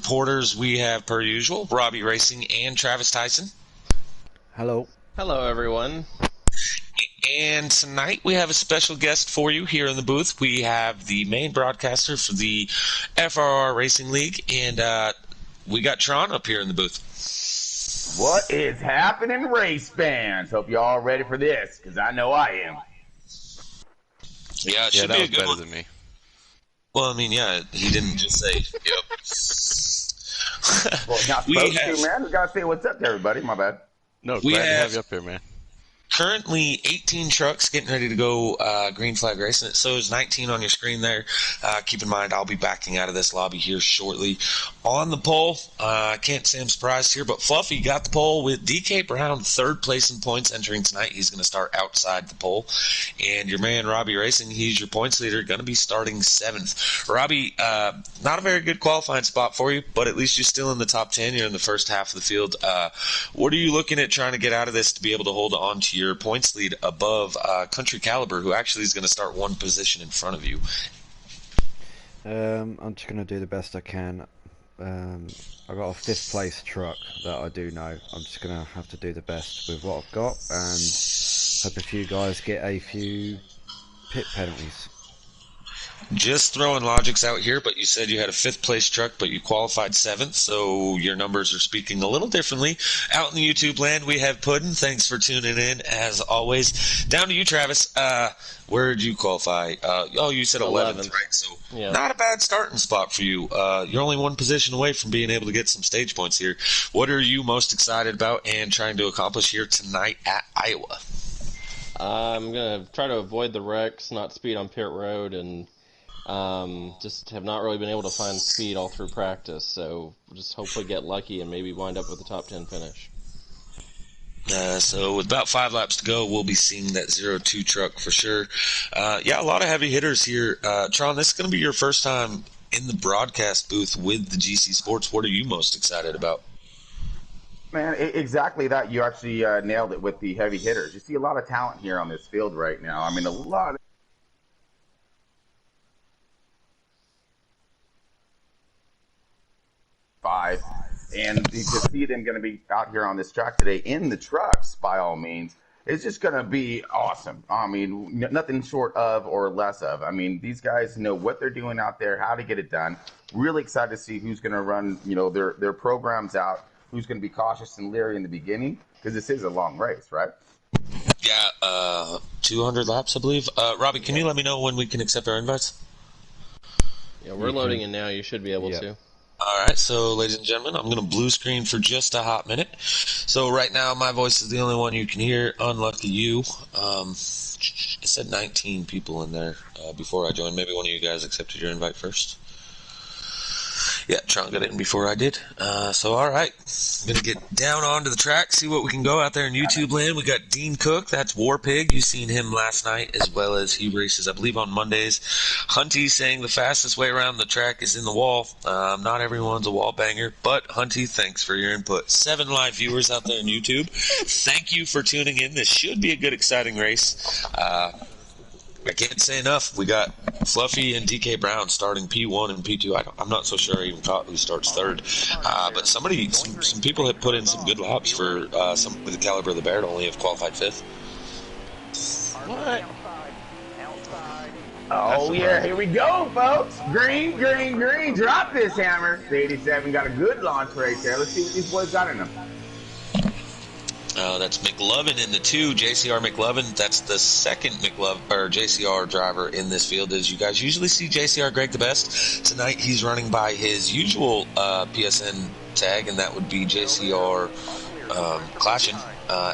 reporters we have, per usual, Robbie-Racing and Travis Tyson. Hello. Hello, everyone. And tonight we have a special guest for you here in the booth. We have the main broadcaster for the FRR Racing League, and we got Tron up here in the booth. What is happening, race fans? Hope you all ready for this, because I know I am. Yeah, it should be a good one. Than me. Well, I mean, yeah, he didn't just say, yep. Well, not supposed to, man. We got to say what's up to everybody. My bad. No, glad to have you up here, man. Currently 18 trucks getting ready to go green flag racing. So is 19 on your screen there. Keep in mind, I'll be backing out of this lobby here shortly. On the pole, I can't say I'm surprised here, but Fluffy got the pole with DK Brown third place in points entering tonight. He's going to start outside the pole. And your man, Robbie-Racing, he's your points leader, going to be starting seventh. Robbie, not a very good qualifying spot for you, but at least you're still in the top 10. You're in the first half of the field. What are you looking at trying to get out of this to be able to hold on to your points lead above Country Caliber, who actually is going to start one position in front of you? I'm just going to do the best I can. I got a 5th place truck that I do know. I'm just going to have to do the best with what I've got and hope a few guys get a few pit penalties. Just throwing logics out here, but you said you had a 5th place truck, but you qualified 7th, so your numbers are speaking a little differently. Out in the YouTube land, we have Puddin'. Thanks for tuning in, as always. Down to you, Travis. Where did you qualify? You said 11th, right? So yeah. Not a bad starting spot for you. You're only one position away from being able to get some stage points here. What are you most excited about and trying to accomplish here tonight at Iowa? I'm going to try to avoid the wrecks, not speed on pit road, and just have not really been able to find speed all through practice, so just hopefully get lucky and maybe wind up with a top 10 finish. So with about 5 laps to go, we'll be seeing that 0-2 truck for sure. A lot of heavy hitters here. Tron, this is going to be your first time in the broadcast booth with the GC Sports. What are you most excited about? Man, exactly that. You actually nailed it with the heavy hitters. You see a lot of talent here on this field right now. I mean, a lot of five, and to see them going to be out here on this track today in the trucks, by all means, it's just going to be awesome. I mean, nothing short of or less of. I mean, these guys know what they're doing out there, how to get it done. Really excited to see who's going to run, their programs out, who's going to be cautious and leery in the beginning, because this is a long race, right? Yeah, 200 laps, I believe. Robbie, can you let me know when we can accept our invites? Yeah, we're loading in now. You should be able to. All right, so ladies and gentlemen, I'm going to blue screen for just a hot minute. So right now, my voice is the only one you can hear. Unlucky you. It said 19 people in there before I joined. Maybe one of you guys accepted your invite first. Yeah, Tron got in before I did. So, all right. I'm going to get down onto the track, see what we can go out there in YouTube land. We got Dean Cook. That's War Pig. You seen him last night, as well as he races, I believe, on Mondays. Hunty saying the fastest way around the track is in the wall. Not everyone's a wall banger, but Hunty, thanks for your input. 7 live viewers out there on YouTube. Thank you for tuning in. This should be a good, exciting race. I can't say enough. We got Fluffy and DK Brown starting P1 and P2. I'm not so sure I even caught who starts third. But some people have put in some good laps for some with the caliber of the Bear to only have qualified 5th. What? Oh, yeah, here we go, folks. Green, green, green. Drop this hammer. The 87 got a good launch race there. Let's see what these boys got in them. That's McLovin in the 2, JCR McLovin. That's the second JCR driver in this field. As you guys usually see JCR Greg the best. Tonight he's running by his usual PSN tag, and that would be JCR Clashing.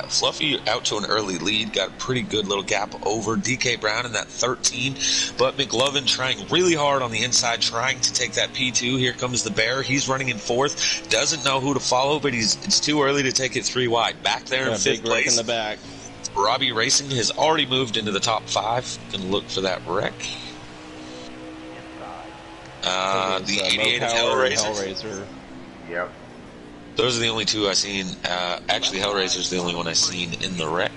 Fluffy out to an early lead, got a pretty good little gap over DK Brown in that 13, but McLovin trying really hard on the inside, trying to take that P2. Here comes the Bear. He's running in 4th, doesn't know who to follow, but it's too early to take it 3 wide. Back there in 5th place. In the back. Robbie-Racing has already moved into the top 5. Gonna look for that wreck. The 88 of Hellraiser. Yep. Those are the only 2 I've seen. Actually, Hellraiser's the only one I've seen in the wreck.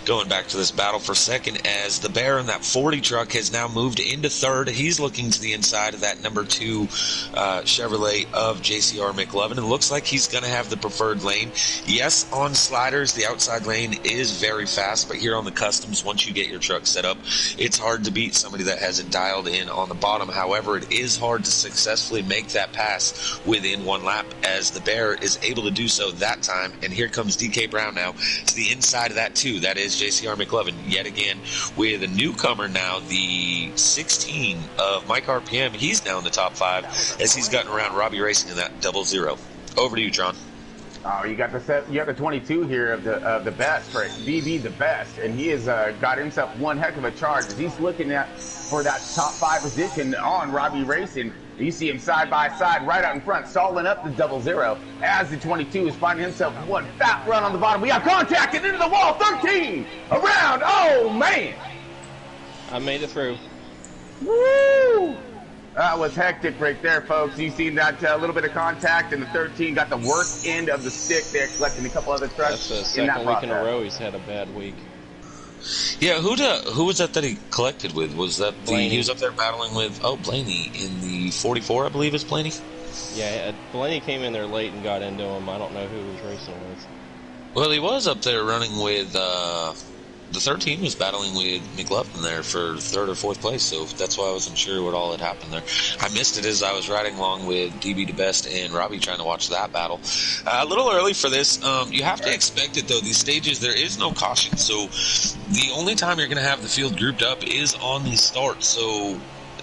going back to this battle for second, as the Bear in that 40 truck has now moved into third. He's looking to the inside of that number 2 Chevrolet of JCR McLovin. It looks like he's going to have the preferred lane. Yes, on sliders, the outside lane is very fast, but here on the customs, once you get your truck set up, it's hard to beat somebody that has it dialed in on the bottom. However, it is hard to successfully make that pass within one lap, as the Bear is able to do so that time. And here comes DK Brown now to the inside of that 2. That is JCR McLovin yet again with a newcomer now, the 16 of Mike RPM. He's now in the top 5 as he's gotten around Robbie-Racing in that 00. Over to you, Tron. Oh, you got the 22 here of the best, right? BB the best, and he has got himself one heck of a charge as he's looking for that top 5 position on Robbie-Racing. You see him side by side right out in front, stalling up the 00 as the 22 is finding himself one fat run on the bottom. We got contacted into the wall, 13 around. Oh man, I made it through. Woo! That was hectic right there, folks. You seen that little bit of contact, and the 13 got the worst end of the stick there, collecting a couple other trucks. That's the second week in a row he's had a bad week. Yeah, who was that he collected with? Was that he was up there battling with, Blaney in the 44, I believe is Blaney? Yeah, Blaney came in there late and got into him. I don't know who he was racing with. Well, he was up there running with, the 13 was battling with McLovin there for 3rd or 4th place, so that's why I wasn't sure what all had happened there. I missed it as I was riding along with DB DeBest and Robbie trying to watch that battle. A little early for this. You have to expect it, though. These stages, there is no caution, so the only time you're going to have the field grouped up is on these starts, so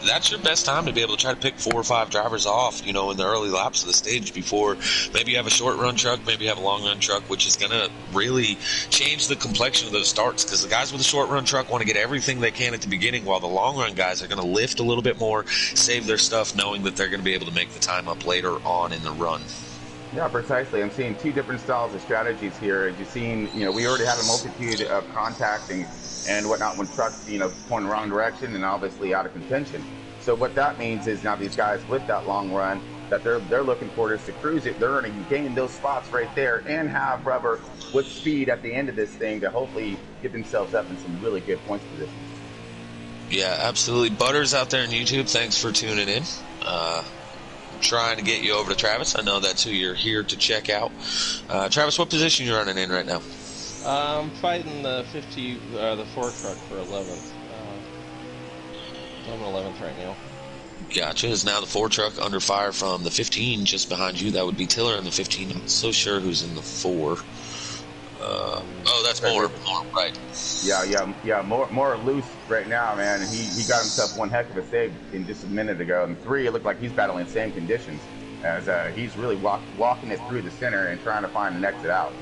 that's your best time to be able to try to pick 4 or 5 drivers off, in the early laps of the stage before maybe you have a short run truck, maybe you have a long run truck, which is going to really change the complexion of those starts, because the guys with the short run truck want to get everything they can at the beginning, while the long run guys are going to lift a little bit more, save their stuff, knowing that they're going to be able to make the time up later on in the run. Yeah, precisely. I'm seeing 2 different styles of strategies here. As you've seen, we already had a multitude of contacting and whatnot when trucks, point in the wrong direction and obviously out of contention. So what that means is now these guys with that long run that they're looking for is to cruise it. They're going to gain those spots right there and have rubber with speed at the end of this thing to hopefully get themselves up in some really good points positions. Yeah, absolutely. Butters out there on YouTube, thanks for tuning in. Trying to get you over to Travis. I know that's who you're here to check out. Travis, what position you running in right now? I'm fighting the 4 truck for 11th. I'm 11th right now. Gotcha. Is now the 4 truck under fire from the 15 just behind you. That would be Tiller in the 15. I'm not so sure who's in the 4. That's Moore, right. Yeah, more loose right now, man. He got himself one heck of a save in just a minute ago. And 3, it looked like he's battling the same conditions as he's really walking it through the center and trying to find an exit out.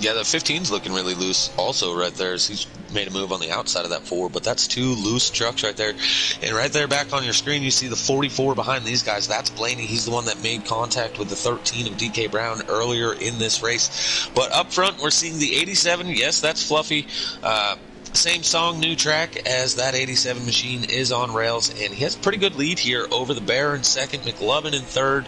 Yeah, the 15's looking really loose also right there, as he's made a move on the outside of that 4, but that's 2 loose trucks right there. And right there back on your screen, you see the 44 behind these guys. That's Blaney. He's the one that made contact with the 13 of DK Brown earlier in this race. But up front, we're seeing the 87. Yes, that's Fluffy. Same song, new track, as that 87 machine is on rails, and he has a pretty good lead here over the Bear in 2nd, McLovin in 3rd,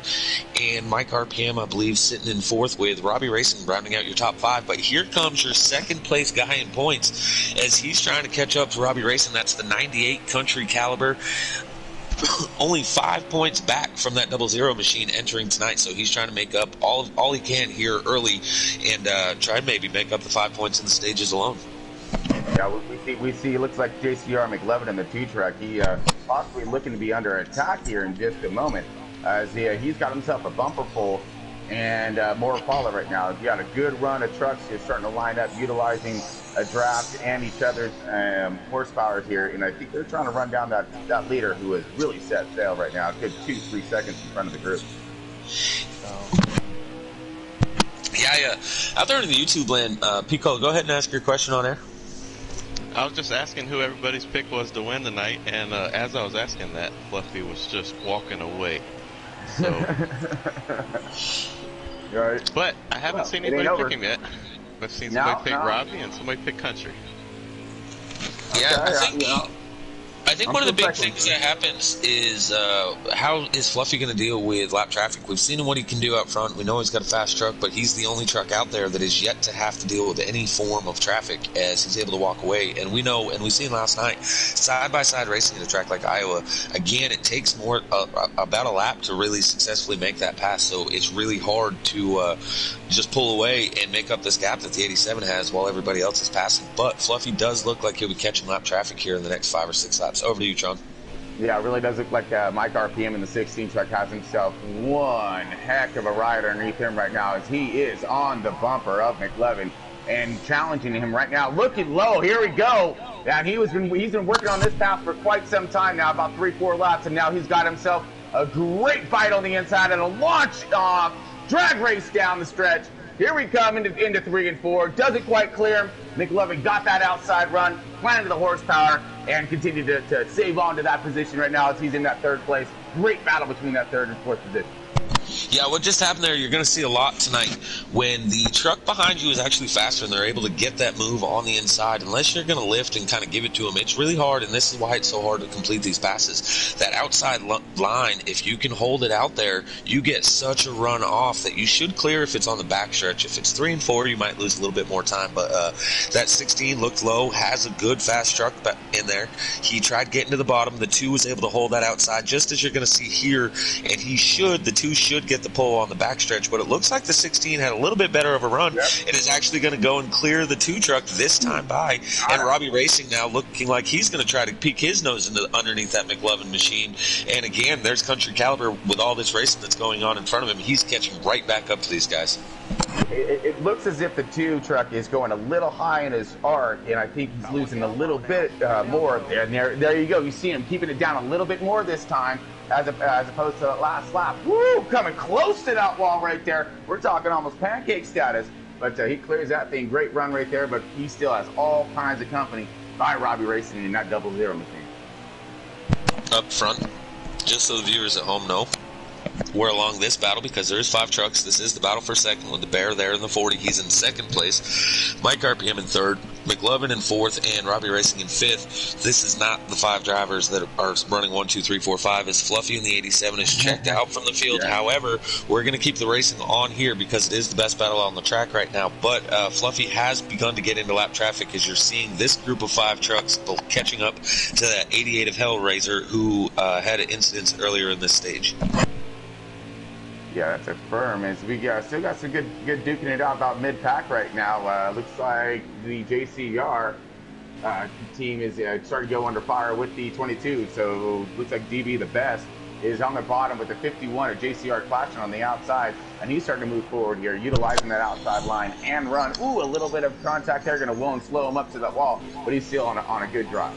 and Mike RPM, I believe, sitting in 4th with Robbie-Racing rounding out your top 5. But here comes your 2nd place guy in points as he's trying to catch up to Robbie-Racing. That's the 98 Country Caliber. Only 5 points back from that 00 machine entering tonight, so he's trying to make up all he can here early and try and maybe make up the 5 points in the stages alone. Yeah, we see. It looks like JCR McLovin in the 2 truck. He possibly looking to be under attack here in just a moment, as he's got himself a bumper full and more follow right now. He's got a good run of trucks here starting to line up, utilizing a draft and each other's horsepower here. And I think they're trying to run down that leader who is really set sail right now. A good 2-3 seconds in front of the group. Yeah. Out there in the YouTube land, Pico, go ahead and ask your question on air. I was just asking who everybody's pick was to win tonight, and as I was asking that, Fluffy was just walking away. So, right. But I haven't seen anybody pick him yet. I've seen somebody pick Robbie and somebody pick Country. Yeah, I think one of the big things that happens is how is Fluffy going to deal with lap traffic? We've seen what he can do out front. We know he's got a fast truck, but he's the only truck out there that is yet to have to deal with any form of traffic as he's able to walk away. And we know, and we've seen last night, side-by-side racing at a track like Iowa, again, it takes more about a lap to really successfully make that pass. So it's really hard to just pull away and make up this gap that the 87 has while everybody else is passing. But Fluffy does look like he'll be catching lap traffic here in the next 5 or 6 laps. Over to you, Tron. Yeah, it really does look like Mike RPM in the 16 truck has himself one heck of a ride underneath him right now as he is on the bumper of McLovin and challenging him right now. Looking low, here we go. And he's been working on this path for quite some time now, about 3-4 laps, and now he's got himself a great fight on the inside and a launch off, drag race down the stretch. Here we come into 3 and 4. Doesn't quite clear him. McLovin got that outside run, planted the horsepower, and continued to save on to that position right now as he's in that 3rd place. Great battle between that 3rd and 4th position. Yeah, what just happened there, you're going to see a lot tonight when the truck behind you is actually faster and they're able to get that move on the inside. Unless you're going to lift and kind of give it to them, it's really hard, and this is why it's so hard to complete these passes. That outside line, if you can hold it out there, you get such a run off that you should clear if it's on the back stretch. If it's 3 and 4, you might lose a little bit more time, but that 16 looked low, has a good fast truck in there. He tried getting to the bottom. The 2 was able to hold that outside, just as you're going to see here, and the 2 should get the pole on the backstretch, but it looks like the 16 had a little bit better of a run and is actually going to go and clear the 2 truck this time by. And Robbie-Racing now looking like he's going to try to peek his nose into underneath that McLovin machine. And again, there's Country Caliber with all this racing that's going on in front of him. He's catching right back up to these guys. It looks as if the 2 truck is going a little high in his arc, and I think he's losing a little bit more there. And there you go. You see him keeping it down a little bit more this time as opposed to the last lap. Woo! Coming close to that wall right there. We're talking almost pancake status. But he clears that thing. Great run right there, but he still has all kinds of company by Robbie-Racing in that 00 machine. Up front, just so the viewers at home know, we're along this battle because there is 5 trucks. This is the battle for second with the Bear there in the 40. He's in 2nd place. Mike RPM in 3rd. McLovin in 4th and Robbie-Racing in 5th. This is not the 5 drivers that are running 1, 2, 3, 4, 5. As Fluffy in the 87 is checked out from the field. Yeah. However, we're going to keep the racing on here because it is the best battle on the track right now. But Fluffy has begun to get into lap traffic as you're seeing this group of 5 trucks catching up to that 88 of Hellraiser who had an incident earlier in this stage. Yeah, that's a firm. As we still got some good duking it out about mid-pack right now. Looks like the JCR team is starting to go under fire with the 22. So looks like DB the best is on the bottom with the 51 of JCR clashing on the outside, and he's starting to move forward here, utilizing that outside line and run. Ooh, a little bit of contact there, going to will and slow him up to that wall, but he's still on a good drive.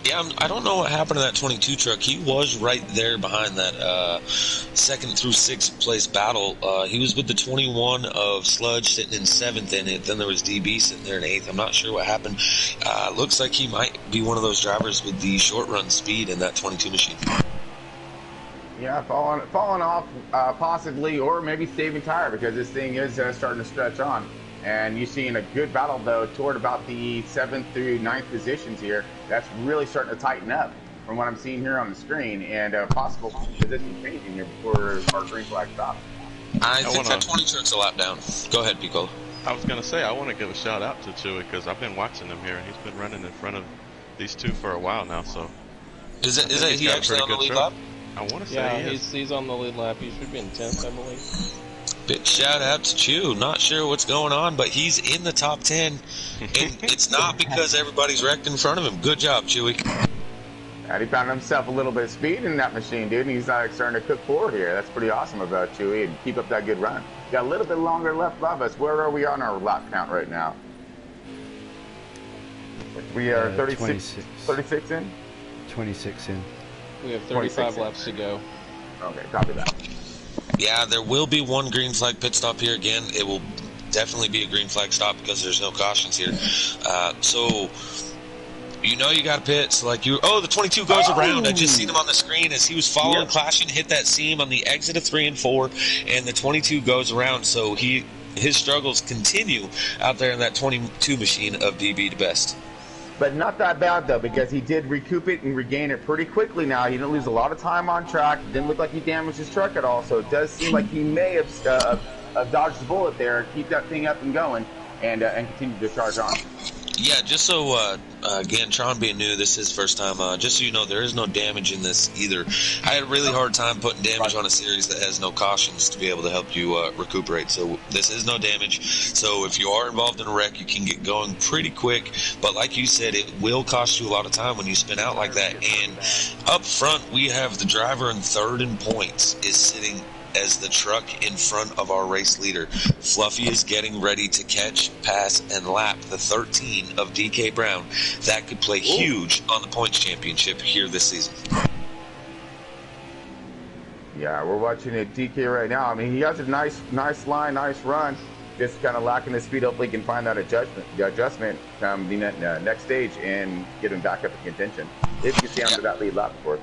Yeah, I don't know what happened to that 22 truck. He was right there behind that 2nd through 6th place battle. He was with the 21 of Sludge sitting in 7th in it. Then there was DB sitting there in 8th. I'm not sure what happened. Looks like he might be one of those drivers with the short run speed in that 22 machine. Yeah, falling off possibly, or maybe saving tire because this thing is starting to stretch on. And you're seeing a good battle, though, toward about the 7th through 9th positions here. That's really starting to tighten up from what I'm seeing here on the screen. And possible position changing here before our green flag stops. I think that 20 truck's a lap down. Go ahead, Pico. I was going to say, I want to give a shout out to Chewy because I've been watching him here, and he's been running in front of these 2 for a while now. So is it he actually on the lead lap? I want to say he's on the lead lap. He should be in 10th, I believe. Big shout out to Chew. Not sure what's going on, but he's in the top 10. And it's not because everybody's wrecked in front of him. Good job, Chewy. And he found himself a little bit of speed in that machine, dude, and he's starting to cook forward here. That's pretty awesome about Chewy, and keep up that good run. Got a little bit longer left above us. Where are we on our lap count right now? We are 36 in? 26 in. We have 35 laps to go. Okay, copy that. Yeah, there will be one green flag pit stop here again. It will definitely be a green flag stop because there's no cautions here. So you know you got to pit. So the 22 goes around. I just seen him on the screen as he was following, clashing, hit that seam on the exit of 3 and 4, and the 22 goes around. So his struggles continue out there in that 22 machine of DB to best. but not that bad though, because he did recoup it and regain it pretty quickly now. He didn't lose a lot of time on track. It didn't look like he damaged his truck at all, so it does seem like he may have dodged the bullet there, keep that thing up and going, and continue to charge on. Yeah, just so, again, Tron being new, this is his first time, just so you know, there is no damage in this either. I had a really hard time putting damage on a series that has no cautions to be able to help you recuperate, so this is no damage. So if you are involved in a wreck, you can get going pretty quick, but like you said, it will cost you a lot of time when you spin out like that. And up front, we have the driver in third in points is sitting as the truck in front of our race leader. Fluffy is getting ready to catch, pass, and lap the 13 of DK Brown. That could play huge on the points championship here this season. Yeah, we're watching it DK right now. I mean, he has a nice line, nice run. Just kind of lacking the speed. Hopefully he can find that adjustment come the next stage and get him back up in contention. If you see him to that lead lap, of course.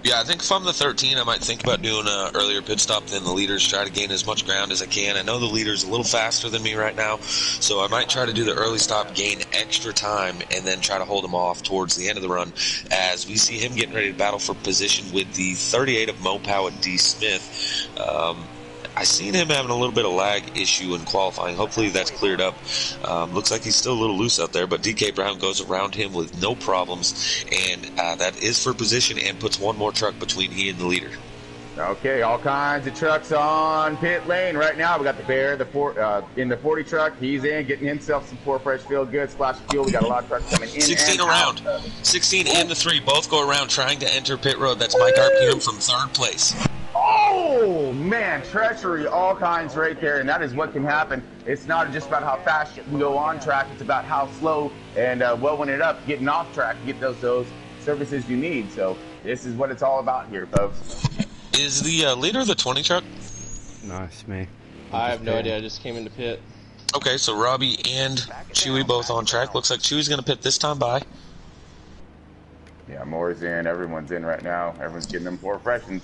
Yeah, I think if I'm the 13, I might think about doing an earlier pit stop than the leaders, try to gain as much ground as I can. I know the leader's a little faster than me right now, so I might try to do the early stop, gain extra time, and then try to hold him off towards the end of the run as we see him getting ready to battle for position with the 38 of Mopow and D. Smith. I seen him having a little bit of lag issue in qualifying. Hopefully that's cleared up. Looks like he's still a little loose out there, but DK Brown goes around him with no problems, and that is for position and puts one more truck between he and the leader. Okay, all kinds of trucks on pit lane right now. We got the Bear, in the 40 truck. He's in, getting himself some poor fresh feel good, splash of fuel. We got a lot of trucks coming in. 16 around. 16 and the 3 both go around trying to enter pit road. That's Mike RPM from third place. Oh, man, treachery, all kinds right there, and that is what can happen. It's not just about how fast you can go on track. It's about how slow and welling it up, getting off track, get those services you need. So this is what it's all about here, folks. Is the leader the 20 truck? No, it's me. I have no idea. I just came into pit. Okay, so Robbie and Chewy both on track. Looks like Chewy's going to pit this time by. Yeah, Moore's in. Everyone's in right now. Everyone's getting them poor freshions.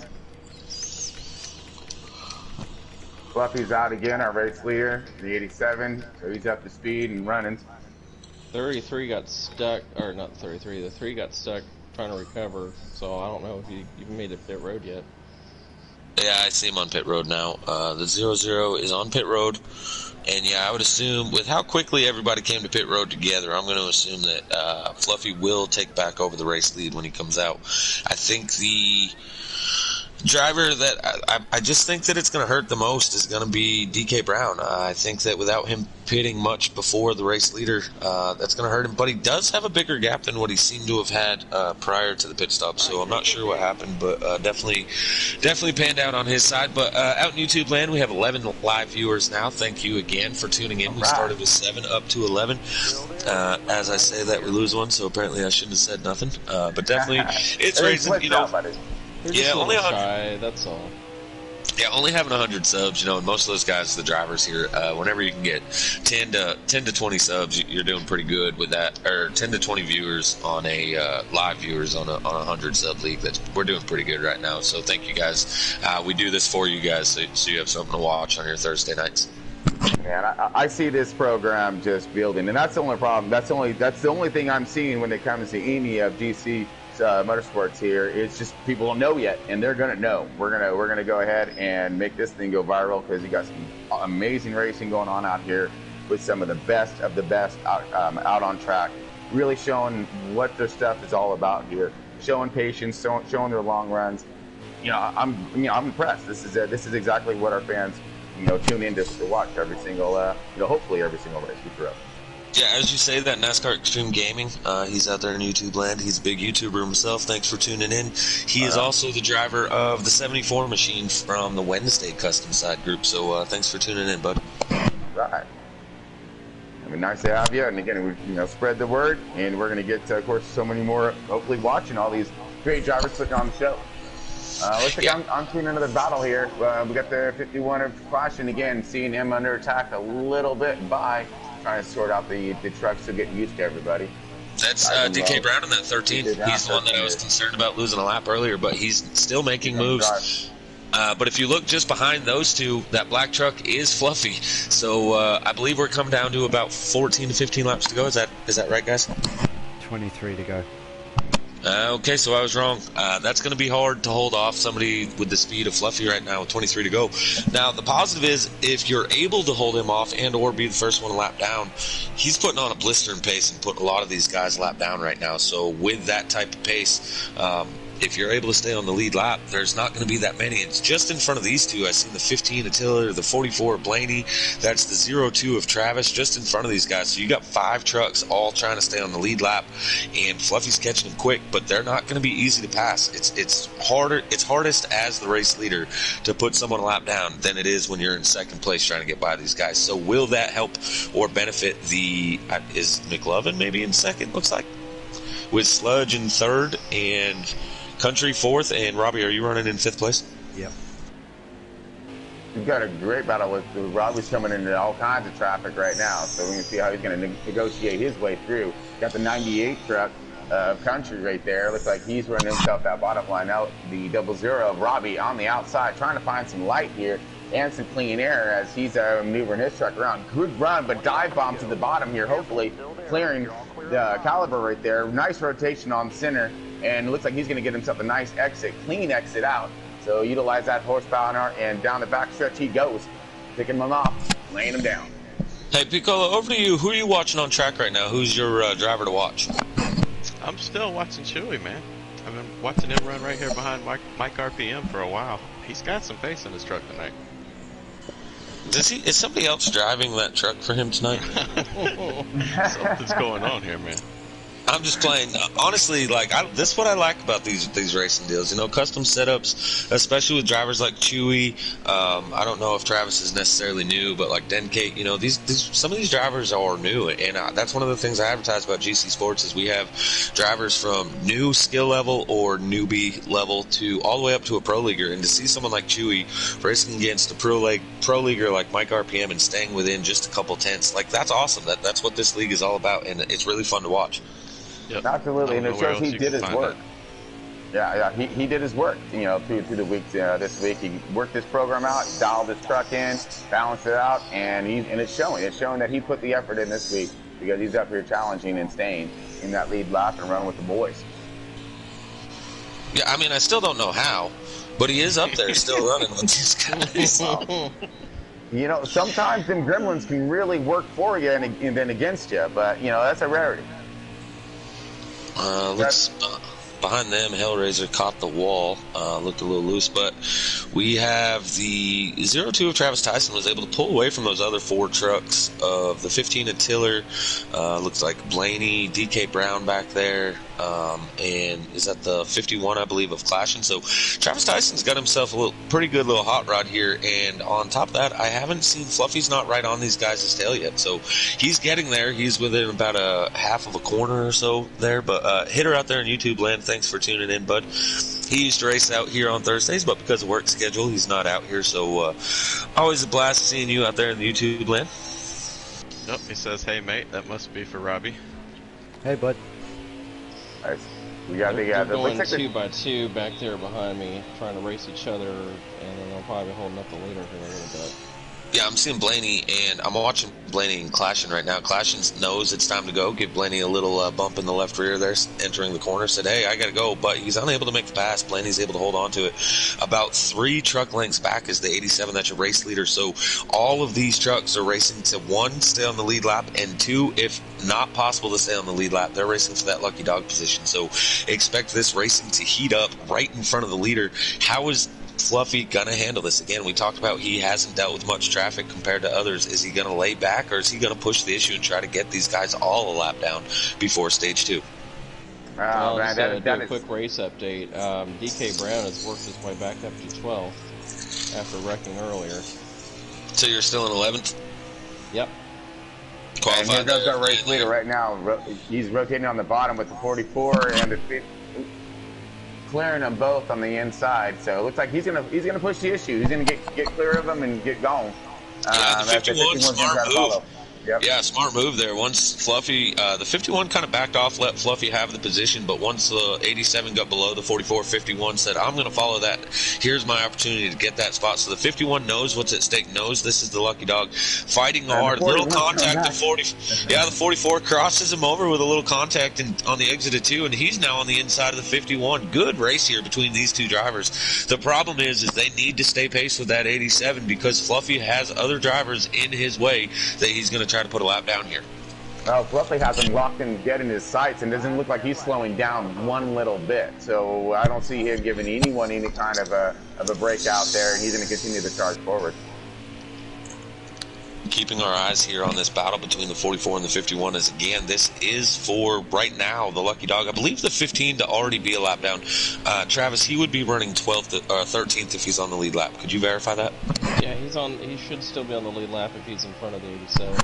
Fluffy's out again, our race leader, the 87, so he's up to speed and running. 33 got stuck, or not 33, the 3 got stuck trying to recover, so I don't know if he even made it pit road yet. Yeah, I see him on pit road now. The 00 is on pit road, and yeah, I would assume with how quickly everybody came to pit road together, I'm going to assume that Fluffy will take back over the race lead when he comes out. I think the driver that I just think that it's going to hurt the most is going to be DK Brown. I think that without him pitting much before the race leader, that's going to hurt him. But he does have a bigger gap than what he seemed to have had prior to the pit stop. So I'm not sure what happened, but definitely panned out on his side. But out in YouTube land, we have 11 live viewers now. Thank you again for tuning in. We started with 7 up to 11. As I say that, we lose one, so apparently I shouldn't have said nothing. But definitely, it's raising, you know. Yeah, only shy, that's all. Yeah, only having 100 subs, you know, and most of those guys, the drivers here, whenever you can get 10 to 20 subs, you're doing pretty good with that, or 10 to 20 viewers on a live viewers on a 100 sub league. We're doing pretty good right now. So thank you guys. We do this for you guys, so you have something to watch on your Thursday nights. Man, I see this program just building, and that's the only problem. That's the only thing I'm seeing when it comes to any of GC Motorsports here. It's just people don't know yet, and they're gonna know. We're gonna go ahead and make this thing go viral because you got some amazing racing going on out here with some of the best out on track, really showing what their stuff is all about here, showing patience, showing their long runs. I'm impressed. This is exactly what our fans tune in to watch every single hopefully every single race we throw. Yeah, as you say that, NASCAR Extreme Gaming, he's out there in YouTube land. He's a big YouTuber himself. Thanks for tuning in. He is also the driver of the 74 machine from the Wednesday Custom Side group. So thanks for tuning in, bud. Right. I mean, nice to have you. And again, we spread the word, and we're going to get, of course, so many more. Hopefully, watching all these great drivers putting on the show. Looks like I'm seeing another battle here. We got the 51 of caution again, seeing him under attack a little bit by. Trying to sort out the trucks to get used to everybody. That's DK Brown in that 13. He's the one that I was concerned about losing a lap earlier, but he's still making moves. But if you look just behind those two, that black truck is Fluffy. So I believe we're coming down to about 14 to 15 laps to go. Is that right, guys? 23 to go. Okay, so I was wrong. That's going to be hard to hold off somebody with the speed of Fluffy right now with 23 to go. Now, the positive is if you're able to hold him off and or be the first one to lap down, he's putting on a blistering pace and putting a lot of these guys lap down right now. So with that type of pace, if you're able to stay on the lead lap, there's not going to be that many. It's just in front of these two. I see the 15 of Tiller, the 44 of Blaney. That's the 02 of Travis, just in front of these guys. So you got 5 trucks all trying to stay on the lead lap, and Fluffy's catching them quick, but they're not going to be easy to pass. It's harder. It's hardest as the race leader to put someone a lap down than it is when you're in second place trying to get by these guys. So will that help or benefit the is McLovin maybe in second, looks like, with Sludge in third and Country fourth, and Robbie, are you running in 5th place? Yep. We've got a great battle with Robbie's coming into all kinds of traffic right now, so we're going to see how he's going to negotiate his way through. Got the 98 truck of Country right there. Looks like he's running himself that bottom line out. The 00 of Robbie on the outside, trying to find some light here and some clean air as he's maneuvering his truck around. Good run, but dive bomb to the bottom here, hopefully clearing the caliber right there. Nice rotation on center, and it looks like he's going to get himself a nice exit, clean exit out. So utilize that horsepower, and down the back stretch he goes, picking him off, laying him down. Hey, Piccolo, over to you. Who are you watching on track right now? Who's your driver to watch? I'm still watching Chewy, man. I've been watching him run right here behind Mike RPM for a while. He's got some pace in his truck tonight. Is somebody else driving that truck for him tonight? Something's going on here, man. I'm just playing. Honestly, this is what I like about these racing deals. You know, custom setups, especially with drivers like Chewy. I don't know if Travis is necessarily new, but like Denkate, you know, some of these drivers are new, and that's one of the things I advertise about GC Sports is we have drivers from new skill level or newbie level to all the way up to a pro leaguer. And to see someone like Chewy racing against a pro leaguer like Mike RPM and staying within just a couple tenths, like that's awesome. That's what this league is all about, and it's really fun to watch. Yep. Absolutely, and it shows he did his work. That. Yeah, he did his work. You know, through the weeks this week, he worked this program out, dialed his truck in, balanced it out, and it's showing. It's showing that he put the effort in this week because he's up here challenging and staying in that lead lap and running with the boys. Yeah, I mean, I still don't know how, but he is up there still running with these guys. You know, sometimes them gremlins can really work for you and then against you, but you know that's a rarity. Behind them, Hellraiser caught the wall, looked a little loose, but we have the 02 of Travis Tyson was able to pull away from those other 4 trucks of the 15 of Tiller, looks like Blaney, DK Brown back there, and is that the 51, I believe, of Clashing. So Travis Tyson's got himself a pretty good little hot rod here, and on top of that, I haven't seen Fluffy's not right on these guys' tail yet, so he's getting there. He's within about a half of a corner or so there, but hitter out there in YouTube land, thanks for tuning in, bud. He used to race out here on Thursdays, but because of work schedule, he's not out here, so always a blast seeing you out there in the YouTube land. Nope, he says, hey, mate, that must be for Robbie. Hey, bud. Nice. We got They're the going 2 by 2 back there behind me, trying to race each other, and then they'll probably be holding up the leader here in a little bit. Yeah, I'm seeing Blaney, and I'm watching Blaney and Clashing right now. Clashing knows it's time to go. Give Blaney a little bump in the left rear there, entering the corner. Said, hey, I got to go, but he's unable to make the pass. Blaney's able to hold on to it. About 3 truck lengths back is the 87. That's your race leader. So all of these trucks are racing to, 1, stay on the lead lap, and 2, if not possible to stay on the lead lap, they're racing for that lucky dog position. So expect this racing to heat up right in front of the leader. How is Fluffy gonna handle this? Again, we talked about he hasn't dealt with much traffic compared to others. Is he gonna lay back, or is he gonna push the issue and try to get these guys all a lap down before stage 2? Well, just to do a quick race update. DK Brown has worked his way back up to 12th after wrecking earlier. So you're still in 11th? Yep. And here goes our race leader right now. He's rotating on the bottom with the 44 and the clearing them both on the inside. So it looks like he's gonna push the issue. He's gonna get clear of them and get going. Yeah, the 51 smart move. Yep. Yeah, smart move there. Once Fluffy, the 51 kind of backed off, let Fluffy have the position, but once the 87 got below the 44, 51 said, I'm going to follow that. Here's my opportunity to get that spot. So the 51 knows what's at stake, knows this is the lucky dog. Fighting hard, little contact to 40. Yeah, the 44 crosses him over with a little contact on the exit of 2, and he's now on the inside of the 51. Good race here between these two drivers. The problem is they need to stay pace with that 87 because Fluffy has other drivers in his way that he's going to try to put a lap down here. Well, Fluffy has him locked in dead in his sights and doesn't look like he's slowing down one little bit. So I don't see him giving anyone any kind of a break out there, and he's going to continue to charge forward. Keeping our eyes here on this battle between the 44 and the 51 is, again, this is for, right now, the lucky dog. I believe the 15 to already be a lap down. Travis, he would be running 12th, 13th if he's on the lead lap. Could you verify that? Yeah, he should still be on the lead lap if he's in front of the 87.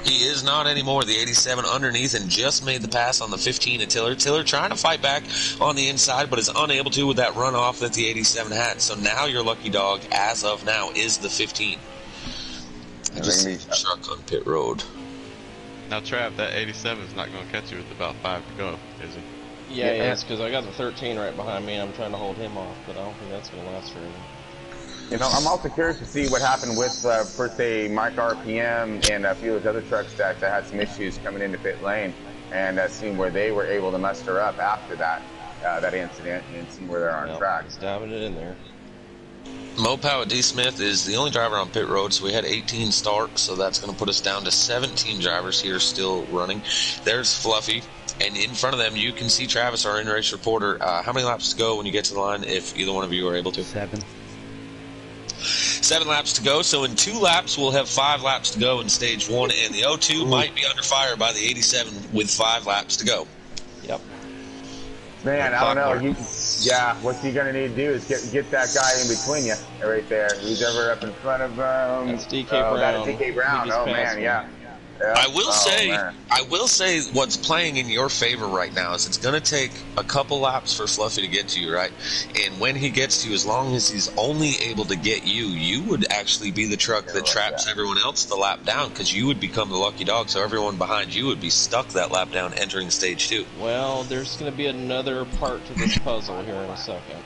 He is not anymore. The 87 underneath and just made the pass on the 15 at Tiller. Tiller trying to fight back on the inside, but is unable to with that runoff that the 87 had. So now your lucky dog, as of now, is the 15. I just see the truck on pit road. Now, Trav, that 87 is not going to catch you with about 5 to go, is he? Yeah, it's because I got the 13 right behind me, and I'm trying to hold him off, but I don't think that's going to last forever. You know, I'm also curious to see what happened with, per se, Mike RPM and a few of those other trucks that had some issues coming into pit lane, and seeing where they were able to muster up after that incident and see where they're on track. He's diving it in there. Mopow at D. Smith is the only driver on pit road, so we had 18 start, so that's going to put us down to 17 drivers here still running. There's Fluffy, and in front of them you can see Travis, our in-race reporter. How many laps to go when you get to the line, if either one of you are able to? 7. 7 laps to go, so in 2 laps we'll have 5 laps to go in stage 1, and the O2 might be under fire by the 87 with 5 laps to go. Yep. Man, I don't know. What you're going to need to do is get that guy in between you right there. Who's ever up in front of That's DK Brown. That is DK Brown. Oh, man, yeah. I will say what's playing in your favor right now is it's going to take a couple laps for Fluffy to get to you, right? And when he gets to you, as long as he's only able to get you, you would actually be the truck that traps everyone else the lap down, because you would become the lucky dog, so everyone behind you would be stuck that lap down entering stage 2. Well, there's going to be another part to this puzzle here in a second.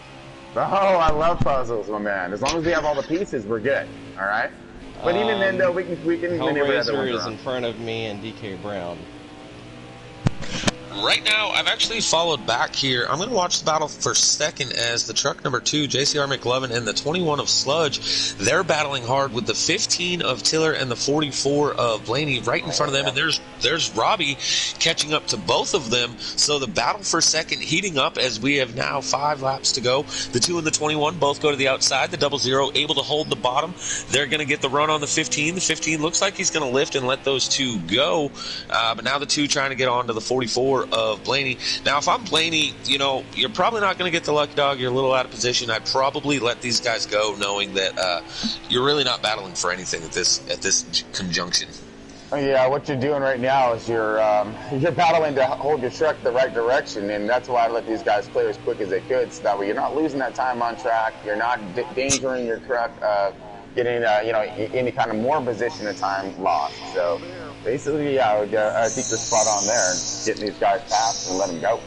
Oh, I love puzzles, my man. As long as we have all the pieces, we're good. All right? But even then, though, we can maneuver other ones is in front of me and DK Brown. Right now, I've actually followed back here. I'm going to watch the battle for second as the truck number 2, JCR McLovin, and the 21 of Sludge. They're battling hard with the 15 of Tiller and the 44 of Blaney right in front of them. And there's Robbie catching up to both of them. So the battle for second heating up as we have now 5 laps to go. The 2 and the 21 both go to the outside. The 00 able to hold the bottom. They're going to get the run on the 15. The 15 looks like he's going to lift and let those 2 go. But now the 2 trying to get on to the 44 of Blaney. Now, if I'm Blaney, you're probably not going to get the lucky dog. You're a little out of position. I'd probably let these guys go, knowing that you're really not battling for anything at this conjunction. Yeah, what you're doing right now is you're battling to hold your truck the right direction, and that's why I let these guys clear as quick as they could, so that way you're not losing that time on track. You're not endangering your truck, getting any kind of more position of time lost. So. Basically, I think you're spot on there, getting these guys past and let them go.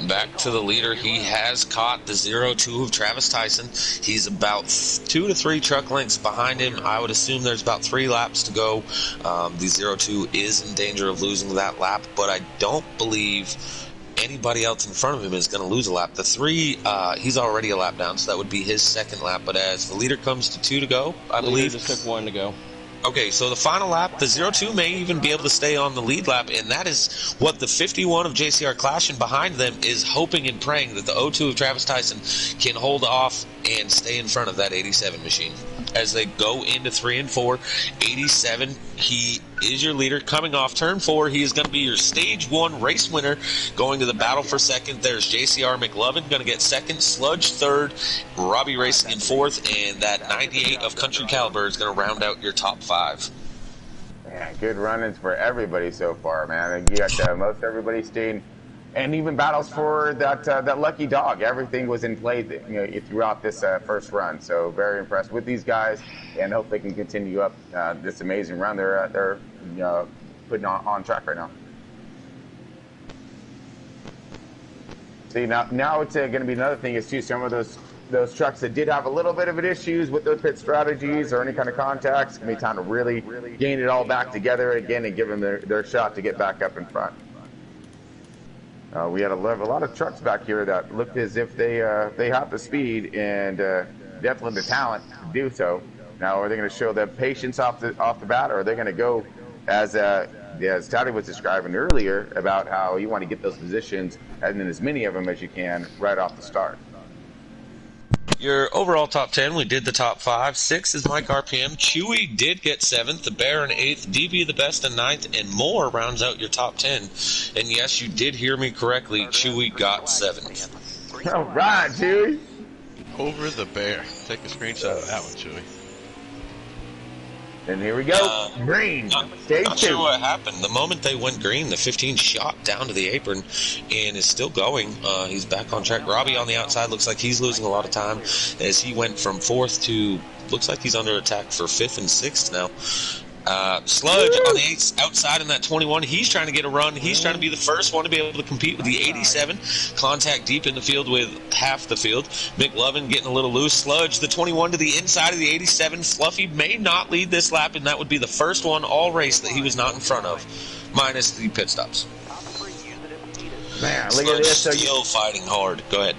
Back to the leader. He has caught the 02 of Travis Tyson. He's about 2 to 3 truck lengths behind him. I would assume there's about 3 laps to go. The 02 is in danger of losing that lap, but I don't believe anybody else in front of him is going to lose a lap. The 3, he's already a lap down, so that would be his second lap. But as the leader comes to 2 to go, I believe. Just took 1 to go. Okay, so the final lap, the 02 may even be able to stay on the lead lap, and that is what the 51 of JCR clashing behind them is hoping and praying, that the 02 of Travis Tyson can hold off and stay in front of that 87 machine. As they go into 3 and 4, 87, he is your leader. Coming off turn 4, he is going to be your stage 1 race winner. Going to the battle for second, there's JCR McLovin going to get second, Sludge third, Robbie-Racing in fourth, and that 98 of Country Caliber is going to round out your top 5. Yeah, good run-ins for everybody so far, man. You got most everybody staying and even battles for that lucky dog. Everything was in play throughout this first run. So very impressed with these guys, and hope they can continue up this amazing run they're putting on track right now. See, now it's going to be another thing is too, some of those trucks that did have a little bit of an issues with those pit strategies or any kind of contacts, it's going to be time to really gain it all back together again and give them their shot to get back up in front. We had a lot of trucks back here that looked as if they have the speed and definitely the talent to do so. Now, are they going to show the patience off the bat, or are they going to go as Toddy was describing earlier about how you want to get those positions and then as many of them as you can right off the start? Your overall top 10, we did the top 5. 6 is Mike RPM. Chewy did get 7th. The Bear in 8th. DB the best in 9th. And Moore rounds out your top 10. And yes, you did hear me correctly. Chewy got 7th. All right, Chewy. Over the Bear. Take a screenshot of that one, Chewy. And here we go. Green. Stage Not 2. sure what happened. The moment they went green, the 15 shot down to the apron and is still going. He's back on track. Robbie on the outside looks like he's losing a lot of time as he went from 4th to, looks like he's under attack for 5th and 6th now. Sludge on the 8th outside in that 21. He's trying to get a run. He's trying to be the first one to be able to compete with the 87. Contact deep in the field with half the field. McLovin getting a little loose. Sludge, the 21 to the inside of the 87. Fluffy may not lead this lap, and that would be the first one all race that he was not in front of, minus the pit stops. Man, look Sludge at this. So still fighting hard. Go ahead.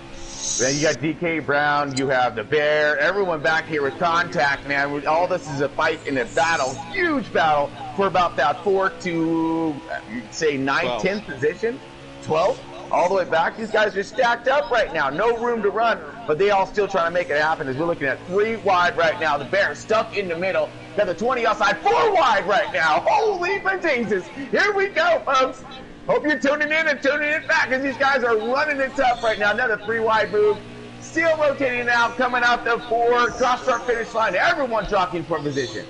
Then you got DK Brown, you have the Bear, everyone back here with contact, man. All this is a fight and a battle, huge battle for about that 4th to, say, 9th, 10th position, 12th, all the way back. These guys are stacked up right now, no room to run, but they all still trying to make it happen as we're looking at 3 wide right now. The Bear stuck in the middle, got the 20 outside, 4 wide right now. Holy Jesus, here we go, folks. Hope you're tuning in and tuning it back because these guys are running it tough right now. Another 3 wide move. Still rotating out, coming out the 4, cross-start finish line. Everyone jockeying for position.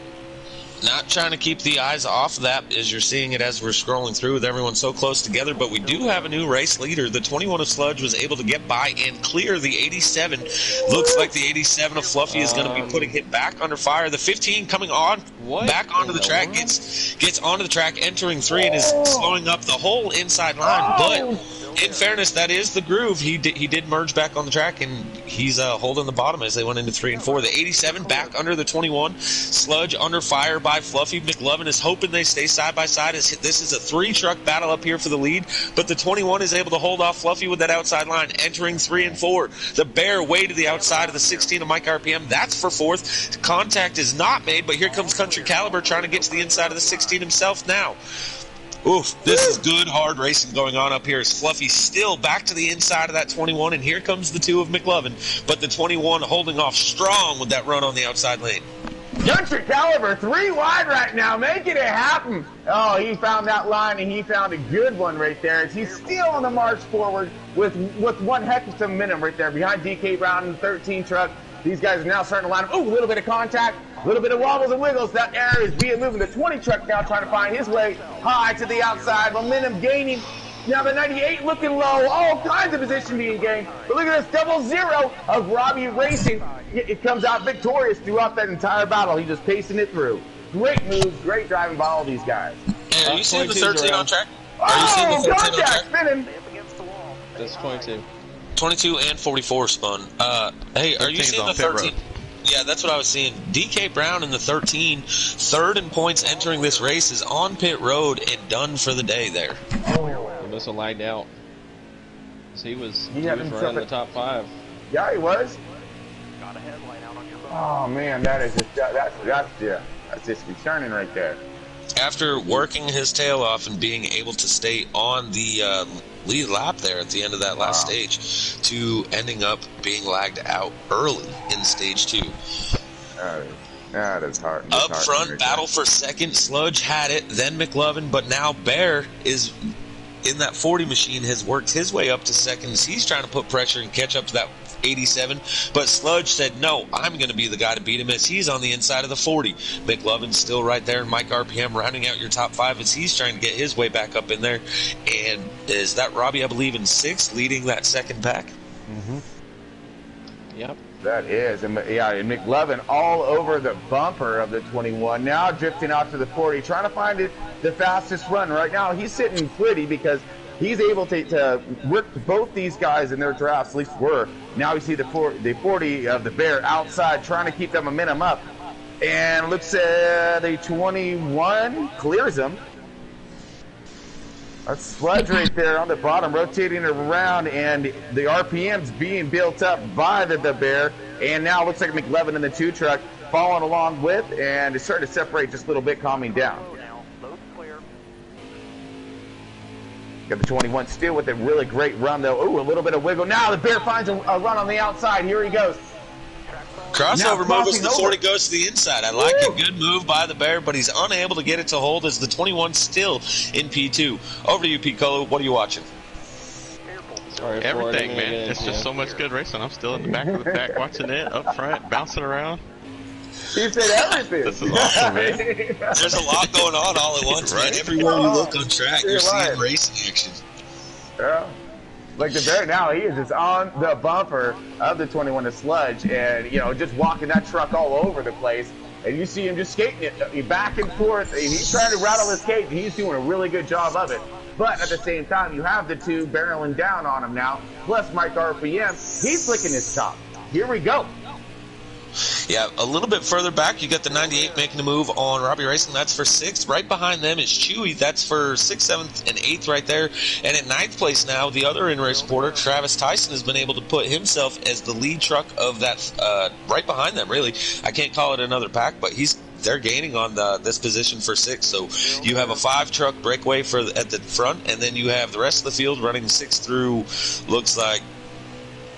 Not trying to keep the eyes off of that as you're seeing it as we're scrolling through with everyone so close together, but we do have a new race leader. The 21 of Sludge was able to get by and clear the 87. Looks like the 87 of Fluffy is going to be putting it back under fire. The 15 coming on, back onto the track, gets onto the track, entering 3 and is slowing up the whole inside line, but in fairness, that is the groove. He did merge back on the track, and he's holding the bottom as they went into 3 and 4. The 87 back under the 21. Sludge under fire by Fluffy. McLovin is hoping they stay side by side. This is a 3-truck battle up here for the lead, but the 21 is able to hold off Fluffy with that outside line, entering 3 and 4. The Bear way to the outside of the 16 of Mike RPM. That's for 4th. Contact is not made, but here comes Country Caliber trying to get to the inside of the 16 himself now. Oof, this is good, hard racing going on up here. As Fluffy still back to the inside of that 21, and here comes the 2 of McLovin. But the 21 holding off strong with that run on the outside lane. Country Caliber, 3 wide right now, making it happen. Oh, he found that line, and he found a good one right there. As he's still on the march forward with one heck of some momentum right there behind DK Brown in the 13 truck. These guys are now starting to line up. Ooh, a little bit of contact, a little bit of wobbles and wiggles. That air is being moving. The 20 truck now trying to find his way high to the outside. Momentum gaining. Now the 98 looking low. All kinds of position being gained. But look at this 0-0 of Robbie-Racing. It comes out victorious throughout that entire battle. He's just pacing it through. Great moves, great driving by all these guys. And are you seeing the 13 on track? Are you seeing the 13 contact spinning? That's 22. 22 and 44 spun. Hey, are you seeing the 13? Yeah, that's what I was seeing. DK Brown in the 13, 3rd in points entering this race, is on pit road and done for the day there. He must have lagged out. He was running the top 5. Yeah, he was. Oh man, that's just concerning right there. After working his tail off and being able to stay on the lead lap there at the end of that last stage, to ending up being lagged out early in stage 2. That is hard. Up front, battle for second. Sludge had it, then McLovin, but now Bear is in that 40 machine, has worked his way up to second. He's trying to put pressure and catch up to that 87. But Sludge said, no, I'm going to be the guy to beat him as he's on the inside of the 40. McLovin's still right there, and Mike RPM rounding out your top 5 as he's trying to get his way back up in there. And is that Robbie, I believe, in 6th, leading that second pack? Mm-hmm. Yep. That is, and McLovin all over the bumper of the 21. Now drifting out to the 40, trying to find the fastest run. Right now, he's sitting pretty because he's able to work both these guys in their drafts, at least were. Now we see the 40 of the Bear outside, trying to keep that momentum up. And looks at the 21, clears him. A Sludge right there on the bottom, rotating around, and the RPM's being built up by the Bear. And now it looks like McLovin in the 2 truck following along with, and it's starting to separate just a little bit, calming down. Got the 21 still with a really great run, though. Ooh, a little bit of wiggle. Now the Bear finds a run on the outside. Here he goes. Crossover move as the 40 goes to the inside. I like it. Good move by the Bear, but he's unable to get it to hold as the 21 still in P2. Over to you, Piccolo. What are you watching? Sorry, Everything, man. It's just so much good racing. I'm still in the back of the pack watching it, up front, bouncing around. He said everything. This is awesome, man. There's a lot going on all at once, Right? man. Everywhere you look on track, you're seeing racing action. Yeah. Like the Bear now, he is just on the bumper of the 21 to Sludge, and just walking that truck all over the place. And you see him just skating it back and forth, and he's trying to rattle his skate, and he's doing a really good job of it. But at the same time, you have the 2 barreling down on him now, plus Mike RPM. He's licking his top. Here we go. Yeah, a little bit further back, you got the 98 making a move on Robbie-Racing. That's for 6th. Right behind them is Chewy. That's for 6th, 7th, and 8th right there. And in 9th place now, the other in-race supporter, Travis Tyson, has been able to put himself as the lead truck of that right behind them, really. I can't call it another pack, but they're gaining on this position for 6th. So you have a 5-truck breakaway at the front, and then you have the rest of the field running 6th through, looks like,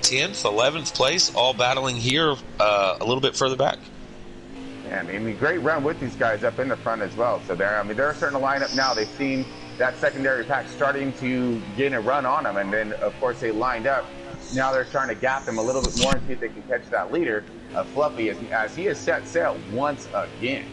10th, 11th place, all battling here a little bit further back. Yeah, I mean, great run with these guys up in the front as well. So they're starting to line up now. They've seen that secondary pack starting to get a run on them, and then of course they lined up. Now they're trying to gap them a little bit more and see if they can catch that leader of Fluffy as he has set sail once again.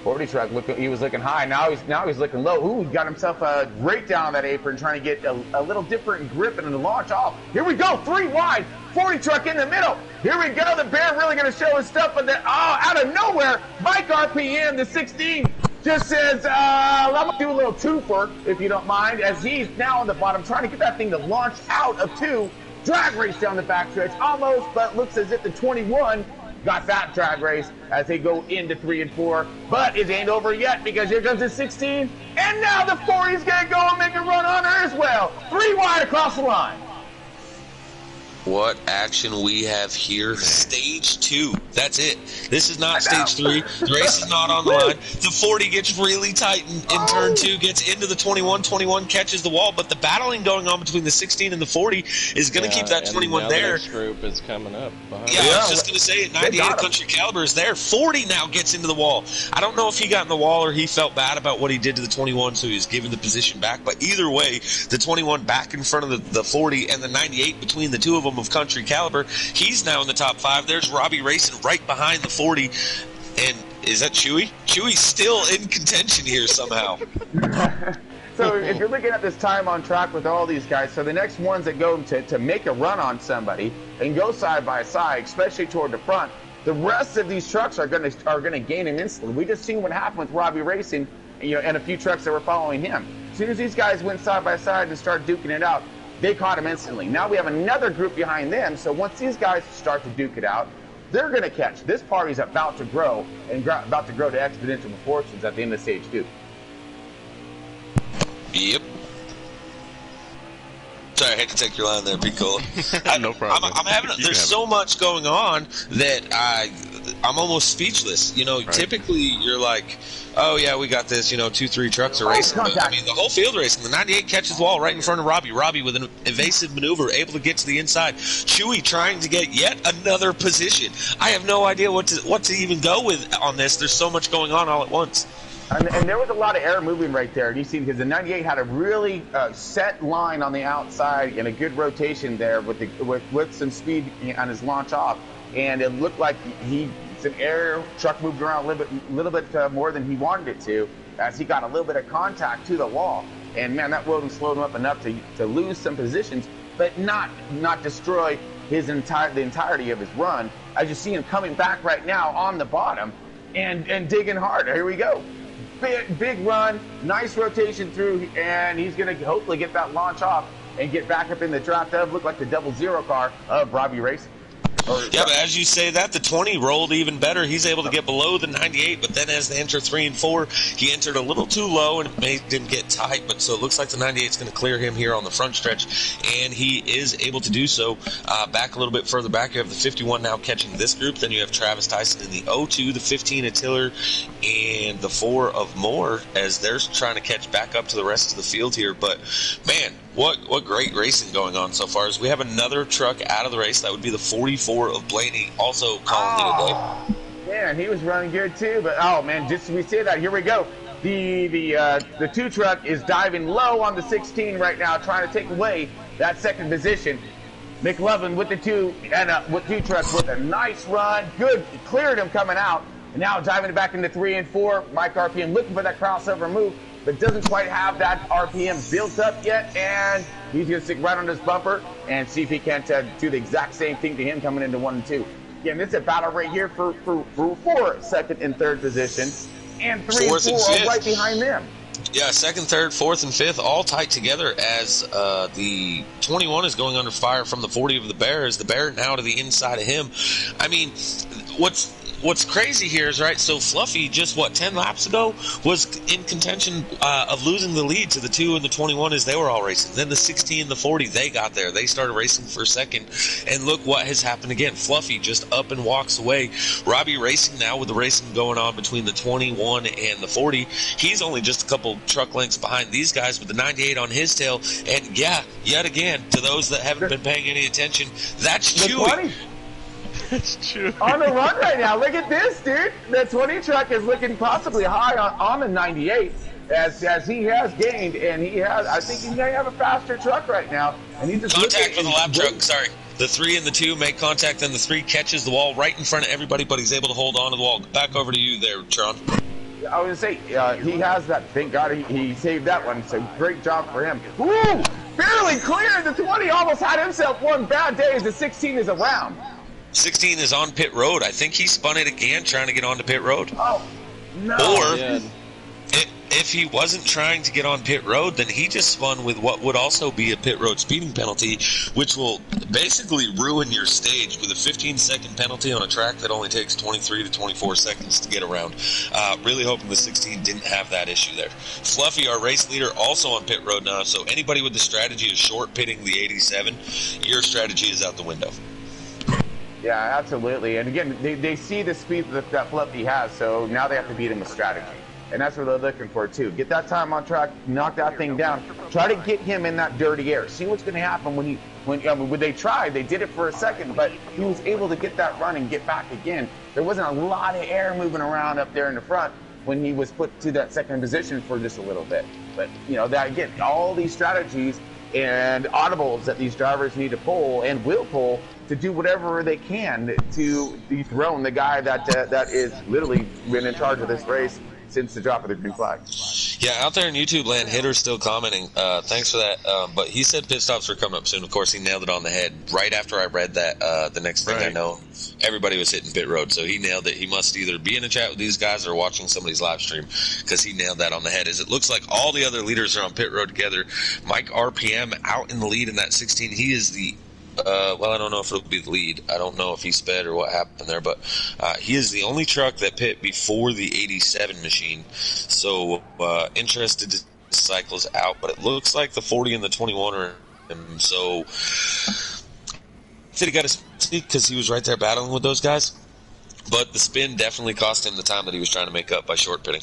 40 truck, he was looking high. Now he's looking low. Ooh, he got himself right down on that apron, trying to get a little different grip and the launch off. Here we go, 3 wide. 40 truck in the middle. Here we go. The Bear really going to show his stuff, but then out of nowhere, Mike RPM, the 16, just says, I'm going to do a little twofer, if you don't mind, as he's now on the bottom, trying to get that thing to launch out of 2. Drag race down the backstretch, almost, but looks as if the 21 got that drag race as they go into 3 and 4. But it ain't over yet because here comes the 16. And now the 40's going to go and make a run on her as well. 3 wide across the line. What action we have here. Stage 2. That's it. This is not stage 3. The race is not on the line. The 40 gets really tight in turn 2, gets into the 21. 21 catches the wall, but the battling going on between the 16 and the 40 is going to keep that 21 there. The next group is coming up behind. Yeah, I was just going to say, 98 Country Caliber is there. 40 now gets into the wall. I don't know if he got in the wall or he felt bad about what he did to the 21, so he was given the position back. But either way, the 21 back in front of the 40 and the 98 between the two of them of Country Caliber. He's now in the top 5. There's Robbie-Racing right behind the 40. And is that Chewy? Chewy's still in contention here somehow. So if you're looking at this time on track with all these guys, so the next ones that go to make a run on somebody and go side by side, especially toward the front, the rest of these trucks are going to gain him instantly. We just seen what happened with Robbie-Racing, and a few trucks that were following him. As soon as these guys went side by side and started duking it out, they caught him instantly. Now we have another group behind them, so once these guys start to duke it out, they're going to catch. This party's about to grow, and about to grow to exponential proportions at the end of stage 2. Yep. Sorry, I had to take your line there, Piccolo. No problem. I'm having. There's so much going on that I'm almost speechless. Right. Typically you're like, oh yeah, we got this. 2-3 trucks are racing. But, I mean, the whole field racing. The 98 catches the wall right in front of Robbie. Robbie with an evasive maneuver, able to get to the inside. Chewy trying to get yet another position. I have no idea what to even go with on this. There's so much going on all at once. And there was a lot of air moving right there. You see, because the 98 had a really set line on the outside and a good rotation there with some speed on his launch off. And it looked like some air truck moved around a little bit more than he wanted it to, as he got a little bit of contact to the wall. And man, that wouldn't slow him up enough to lose some positions, but not destroy the entirety of his run. As you see him coming back right now on the bottom and digging hard. Here we go. Big run, nice rotation through, and he's going to hopefully get that launch off and get back up in the draft. That would look like the 00 car of Robbie-Racing. Yeah, but as you say that, the 20 rolled even better. He's able to get below the 98, but then as they enter 3 and 4, he entered a little too low and it made him get tight. But so it looks like the 98 is going to clear him here on the front stretch, and he is able to do so. Back a little bit further back, you have the 51 now catching this group. Then you have Travis Tyson in the 02, the 15 of Tiller, and the 4 of Moore as they're trying to catch back up to the rest of the field here. But, man, what great racing going on so far. As we have another truck out of the race. That would be the 44 of Blaney, also calling it a day. Man, he was running good too. But oh man, just as we say that, here we go. The 2 truck is diving low on the 16 right now, trying to take away that second position. McLovin with the 2 and with 2 trucks with a nice run, good, cleared him coming out, and now diving back into 3 and 4. Mike RPM looking for that crossover move, but doesn't quite have that RPM built up yet, and he's going to stick right on this bumper and see if he can't do the exact same thing to him coming into 1 and 2. Again, this is a battle right here for 4 second and third position, and 3 and 4 are right behind them. Yeah, second, third, fourth, and fifth all tight together as the 21 is going under fire from the 40 of the Bear. As the Bear now to the inside of him. I mean, what's crazy here is, right, so Fluffy just, 10 laps ago was in contention of losing the lead to the 2 and the 21 as they were all racing. Then the 16 and the 40, they got there. They started racing for a second, and look what has happened again. Fluffy just up and walks away. Robbie-Racing now with the racing going on between the 21 and the 40. He's only just a couple truck lengths behind these guys with the 98 on his tail. And, yeah, yet again, to those that haven't been paying any attention, that's Chewy. It's true. On the run right now. Look at this, dude. The 20 truck is looking possibly high on the 98 as he has gained, and I think he may have a faster truck right now. And he's just contact for the lap truck. Sorry. The 3 and the 2 make contact, then the 3 catches the wall right in front of everybody, but he's able to hold on to the wall. Back over to you there, Tron. I was going to say, he has that. Thank God he saved that one. So great job for him. Woo! Barely cleared. The 20 almost had himself one bad day as the 16 is around. 16 is on pit road. I think he spun it again trying to get onto pit road. Oh, no. Or if he wasn't trying to get on pit road, then he just spun with what would also be a pit road speeding penalty, which will basically ruin your stage with a 15-second penalty on a track that only takes 23 to 24 seconds to get around. Really hoping the 16 didn't have that issue there. Fluffy, our race leader, also on pit road now, so anybody with the strategy of short pitting the 87, your strategy is out the window. Yeah, absolutely. And again, they see the speed that Fluffy has, so now they have to beat him with strategy. And that's what they're looking for, too. Get that time on track, knock that thing down. Try to get him in that dirty air. See what's going to happen when they tried. They did it for a second, but he was able to get that run and get back again. There wasn't a lot of air moving around up there in the front when he was put to that second position for just a little bit. But, that again, all these strategies and audibles that these drivers need to pull and will pull to do whatever they can to dethrone the guy that is literally been in charge of this race since the drop of the green flag. Yeah, out there in YouTube land, Hitter's still commenting. Thanks for that. But he said pit stops were coming up soon. Of course, he nailed it on the head. Right after I read that, the next thing I know, everybody was hitting pit road. So he nailed it. He must either be in a chat with these guys or watching somebody's live stream because he nailed that on the head. As it looks like all the other leaders are on pit road together. Mike RPM out in the lead in that 16. He is the I don't know if it'll be the lead. I don't know if he sped or what happened there, but he is the only truck that pit before the 87 machine. So interested to see cycles out, but it looks like the 40 and the 21 are in. So he got his speed because he was right there battling with those guys. But the spin definitely cost him the time that he was trying to make up by short pitting.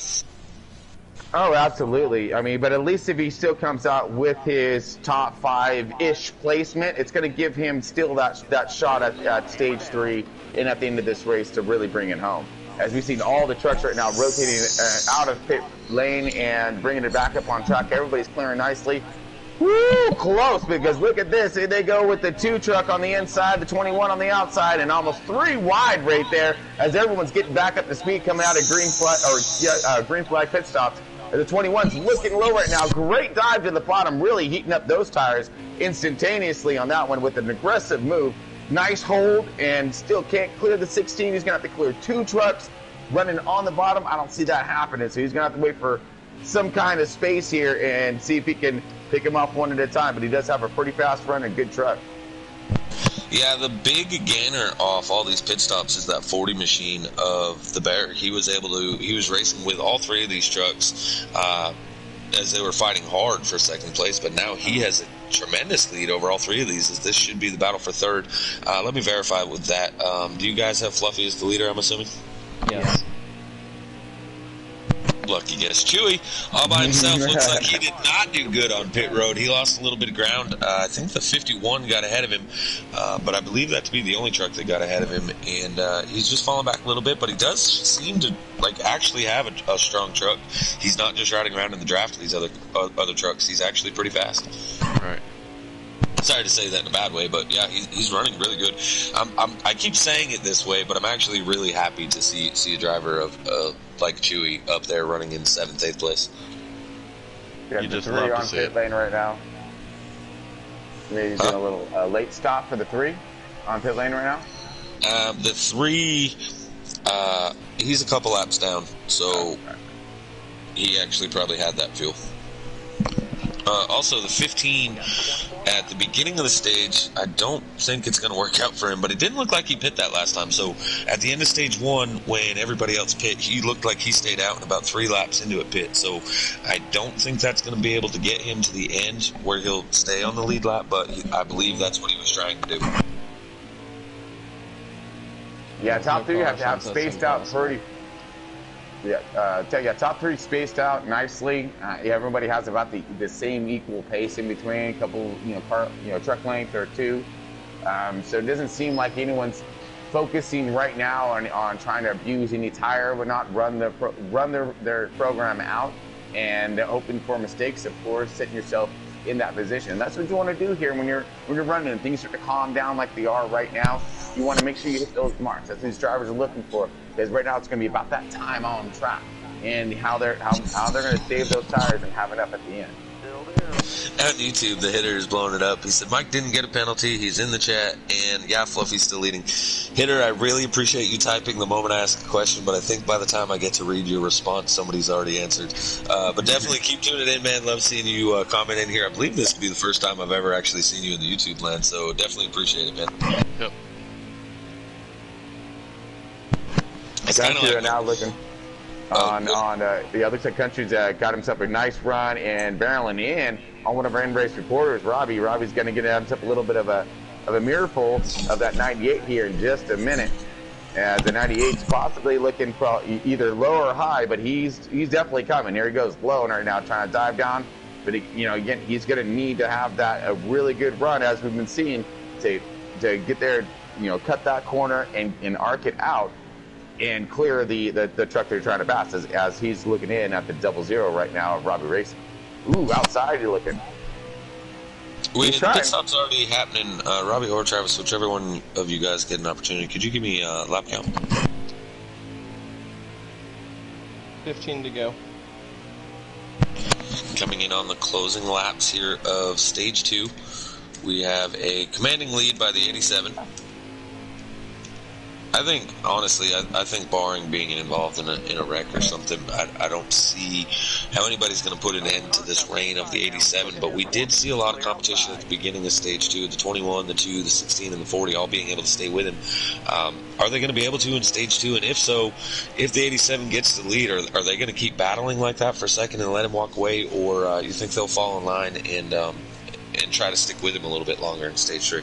Oh, absolutely. I mean, but at least if he still comes out with his top 5-ish placement, it's going to give him still that shot at stage 3 and at the end of this race to really bring it home. as we've seen all the trucks right now rotating out of pit lane and bringing it back up on track. Everybody's clearing nicely. Woo, close, because look at this. They go with the 2 truck on the inside, the 21 on the outside, and almost 3 wide right there as everyone's getting back up to speed coming out of green flag pit stops. The 21's looking low right now. Great dive to the bottom, really heating up those tires instantaneously on that one with an aggressive move. Nice hold, and still can't clear the 16. He's going to have to clear 2 trucks running on the bottom. I don't see that happening, so he's going to have to wait for some kind of space here and see if he can pick him off one at a time. But he does have a pretty fast run and good truck. Yeah, the big gainer off all these pit stops is that 40 machine of the Bear. He was racing with all 3 of these trucks as they were fighting hard for second place, but now he has a tremendous lead over all 3 of these, as this should be the battle for third. Let me verify with that. Do you guys have Fluffy as the leader, I'm assuming? Yes. Lucky guess. Chewy, all by himself, looks like he did not do good on pit road. He lost a little bit of ground. I think the 51 got ahead of him, but I believe that to be the only truck that got ahead of him, and he's just falling back a little bit, but he does seem to actually have a strong truck. He's not just riding around in the draft of these other trucks. He's actually pretty fast. Right. Sorry to say that in a bad way, but yeah, he's running really good. I keep saying it this way, but I'm actually really happy to see a driver of like Chewy up there running in 7th, 8th place. You just love to see it. Lane right now. Maybe he's doing a little late stop for the 3 on pit lane right now. The 3, he's a couple laps down, so he actually probably had that fuel. Also, the 15 at the beginning of the stage, I don't think it's going to work out for him, but it didn't look like he pit that last time. So at the end of stage 1, when everybody else pit, he looked like he stayed out and about 3 laps into a pit. So I don't think that's going to be able to get him to the end where he'll stay on the lead lap, but I believe that's what he was trying to do. Yeah, top 3 have to have spaced out pretty. Yeah, top 3 spaced out nicely. Everybody has about the same equal pace in between, a couple, truck length or 2. So it doesn't seem like anyone's focusing right now on trying to abuse any tire, but not run their program out, and hoping for mistakes. Of course, setting yourself in that position. That's what you want to do here when you're running and things start to calm down like they are right now. You want to make sure you hit those marks. That's what these drivers are looking for. Because right now it's going to be about that time on track and how they're going to save those tires and have it up at the end. On YouTube, the hitter is blowing it up. He said Mike didn't get a penalty. He's in the chat, and yeah, Fluffy's still leading. Hitter, I really appreciate you typing the moment I ask a question, but I think by the time I get to read your response, somebody's already answered. But definitely keep tuning in, man. Love seeing you comment in here. I believe this would be the first time I've ever actually seen you in the YouTube land, so definitely appreciate it, man. Yep. It's kind of like now looking on the other side countries got himself a nice run and barreling in on one of our end race reporters, Robbie. Robbie's going to get himself a little bit of a mirrorful of that 98 here in just a minute. The 98's possibly looking for either low or high, but he's definitely coming. Here he goes low right now, trying to dive down. But again, he's going to need to have a really good run, as we've been seeing, to get there, cut that corner and arc it out and clear the truck they're trying to pass as he's looking in at the 00 right now of Robbie-Racing. Ooh, outside you're looking. The pit stop's already happening. Robbie or Travis, whichever one of you guys get an opportunity, could you give me a lap count? 15 to go. Coming in on the closing laps here of stage 2, we have a commanding lead by the 87. I think, honestly, I think barring being involved in a wreck or something, I don't see how anybody's going to put an end to this reign of the 87, but we did see a lot of competition at the beginning of Stage 2, the 21, the 2, the 16, and the 40 all being able to stay with him. Are they going to be able to in Stage 2? And if so, if the 87 gets the lead, are they going to keep battling like that for a second and let him walk away, or you think they'll fall in line and try to stick with him a little bit longer in Stage 3?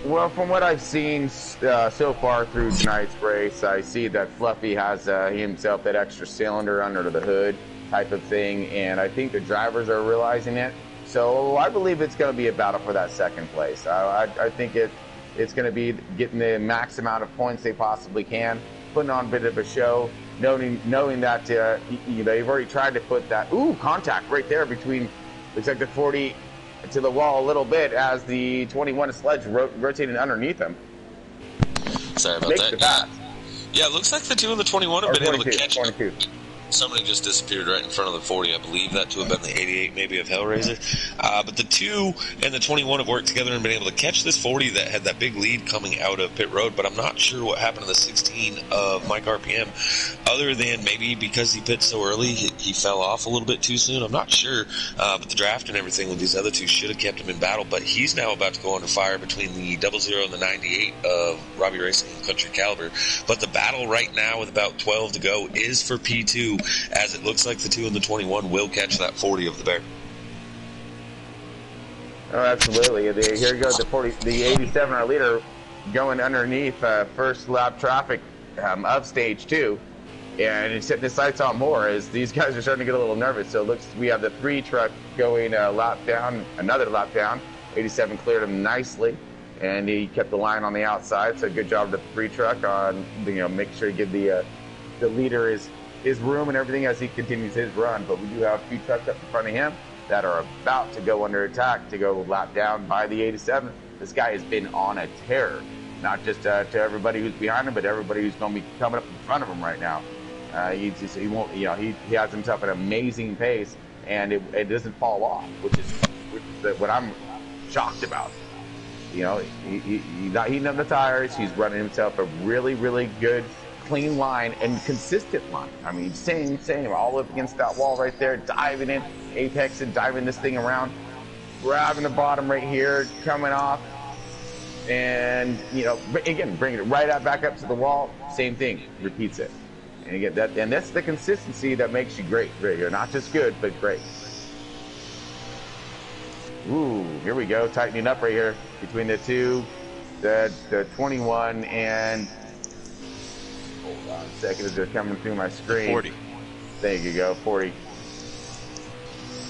Well, from what I've seen so far through tonight's race, I see that Fluffy has himself that extra cylinder under the hood type of thing, and I think the drivers are realizing it. So I believe it's going to be a battle for that second place. I think it's going to be getting the max amount of points they possibly can. putting on a bit of a show, knowing that you've already tried to put that contact right there between, looks like the 40 to the wall a little bit as the 21 Sledge rotating underneath him. Sorry about that. Yeah, it looks like the 2 and the 21 have been able to catch 22. Somebody just disappeared right in front of the 40. I believe that to have been the 88 maybe of Hellraiser. But the 2 and the 21 have worked together and been able to catch this 40 that had that big lead coming out of pit road. But I'm not sure what happened to the 16 of Mike RPM, other than maybe because he pit so early, he fell off a little bit too soon. I'm not sure. But the draft and everything with these other two should have kept him in battle. But he's now about to go under fire between the 00 and the 98 of Robbie-Racing and Country Caliber. But the battle right now with about 12 to go is for P2, as it looks like the 2 and the 21 will catch that 40 of the Bear. Oh, absolutely. Here goes the 87, our leader, going underneath first lap traffic of stage 2. And it's setting the sights on more as these guys are starting to get a little nervous. So it looks, we have the 3 truck going a lap down, another lap down. 87 cleared him nicely, and he kept the line on the outside. So good job to the 3 truck on, make sure you give the leader his room and everything as he continues his run. But we do have a few trucks up in front of him that are about to go under attack to go lap down by the 87. This guy has been on a tear, not just to everybody who's behind him, but everybody who's going to be coming up in front of him right now. He has himself an amazing pace, and it doesn't fall off, which is what I'm shocked about. He not heating up the tires. He's running himself a really, really good, clean line and consistent line. I mean, same, all up against that wall right there, diving in, apex and diving this thing around, grabbing the bottom right here, coming off, and again, bringing it right back up to the wall. Same thing, repeats it. And again, that's the consistency that makes you great right here. Not just good, but great. Ooh, here we go, tightening up right here between the 2, the 21 and, hold on a second as they're coming through my screen. 40. There you go, 40.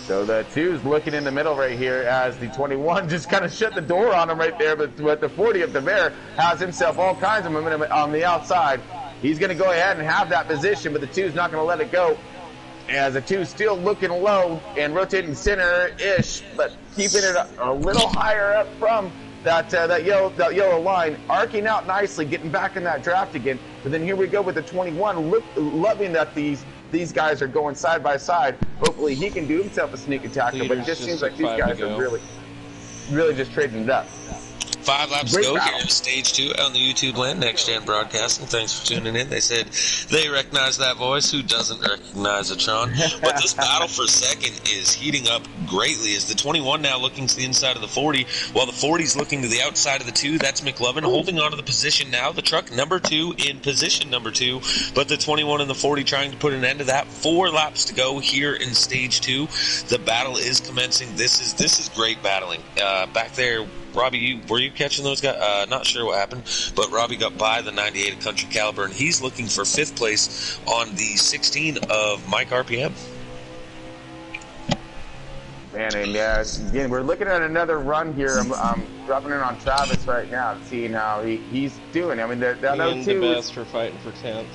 So the 2's looking in the middle right here as the 21 just kind of shut the door on him right there, but the 40 of the Bear has himself all kinds of momentum on the outside. He's going to go ahead and have that position, but the 2's not going to let it go. As the 2's still looking low and rotating center-ish, but keeping it a little higher up from that yellow line, arcing out nicely, getting back in that draft again. But then here we go with the 21, loving that these guys are going side by side. Hopefully he can do himself a sneak attack, but it just seems like these guys are really just trading it up. 5 laps to go here in stage 2 on the YouTube land. Next Gen Broadcasting, thanks for tuning in. They said they recognize that voice. Who doesn't recognize a Tron? But this battle for second is heating up greatly as the 21 now looking to the inside of the 40, while the 40's looking to the outside of the 2. That's McLovin holding on to the position now. The truck number 2 in position number 2, but the 21 and the 40 trying to put an end to that. 4 laps to go here in stage 2. The battle is commencing. This is great battling. Back there, Robbie, were you catching those guys? Not sure what happened, but Robbie got by the 98 at Country Caliber, and he's looking for 5th place on the 16 of Mike RPM. Man, and again, we're looking at another run here. I'm dropping in on Travis right now, seeing how he's doing. I mean, the other 2 the best for fighting for 10th.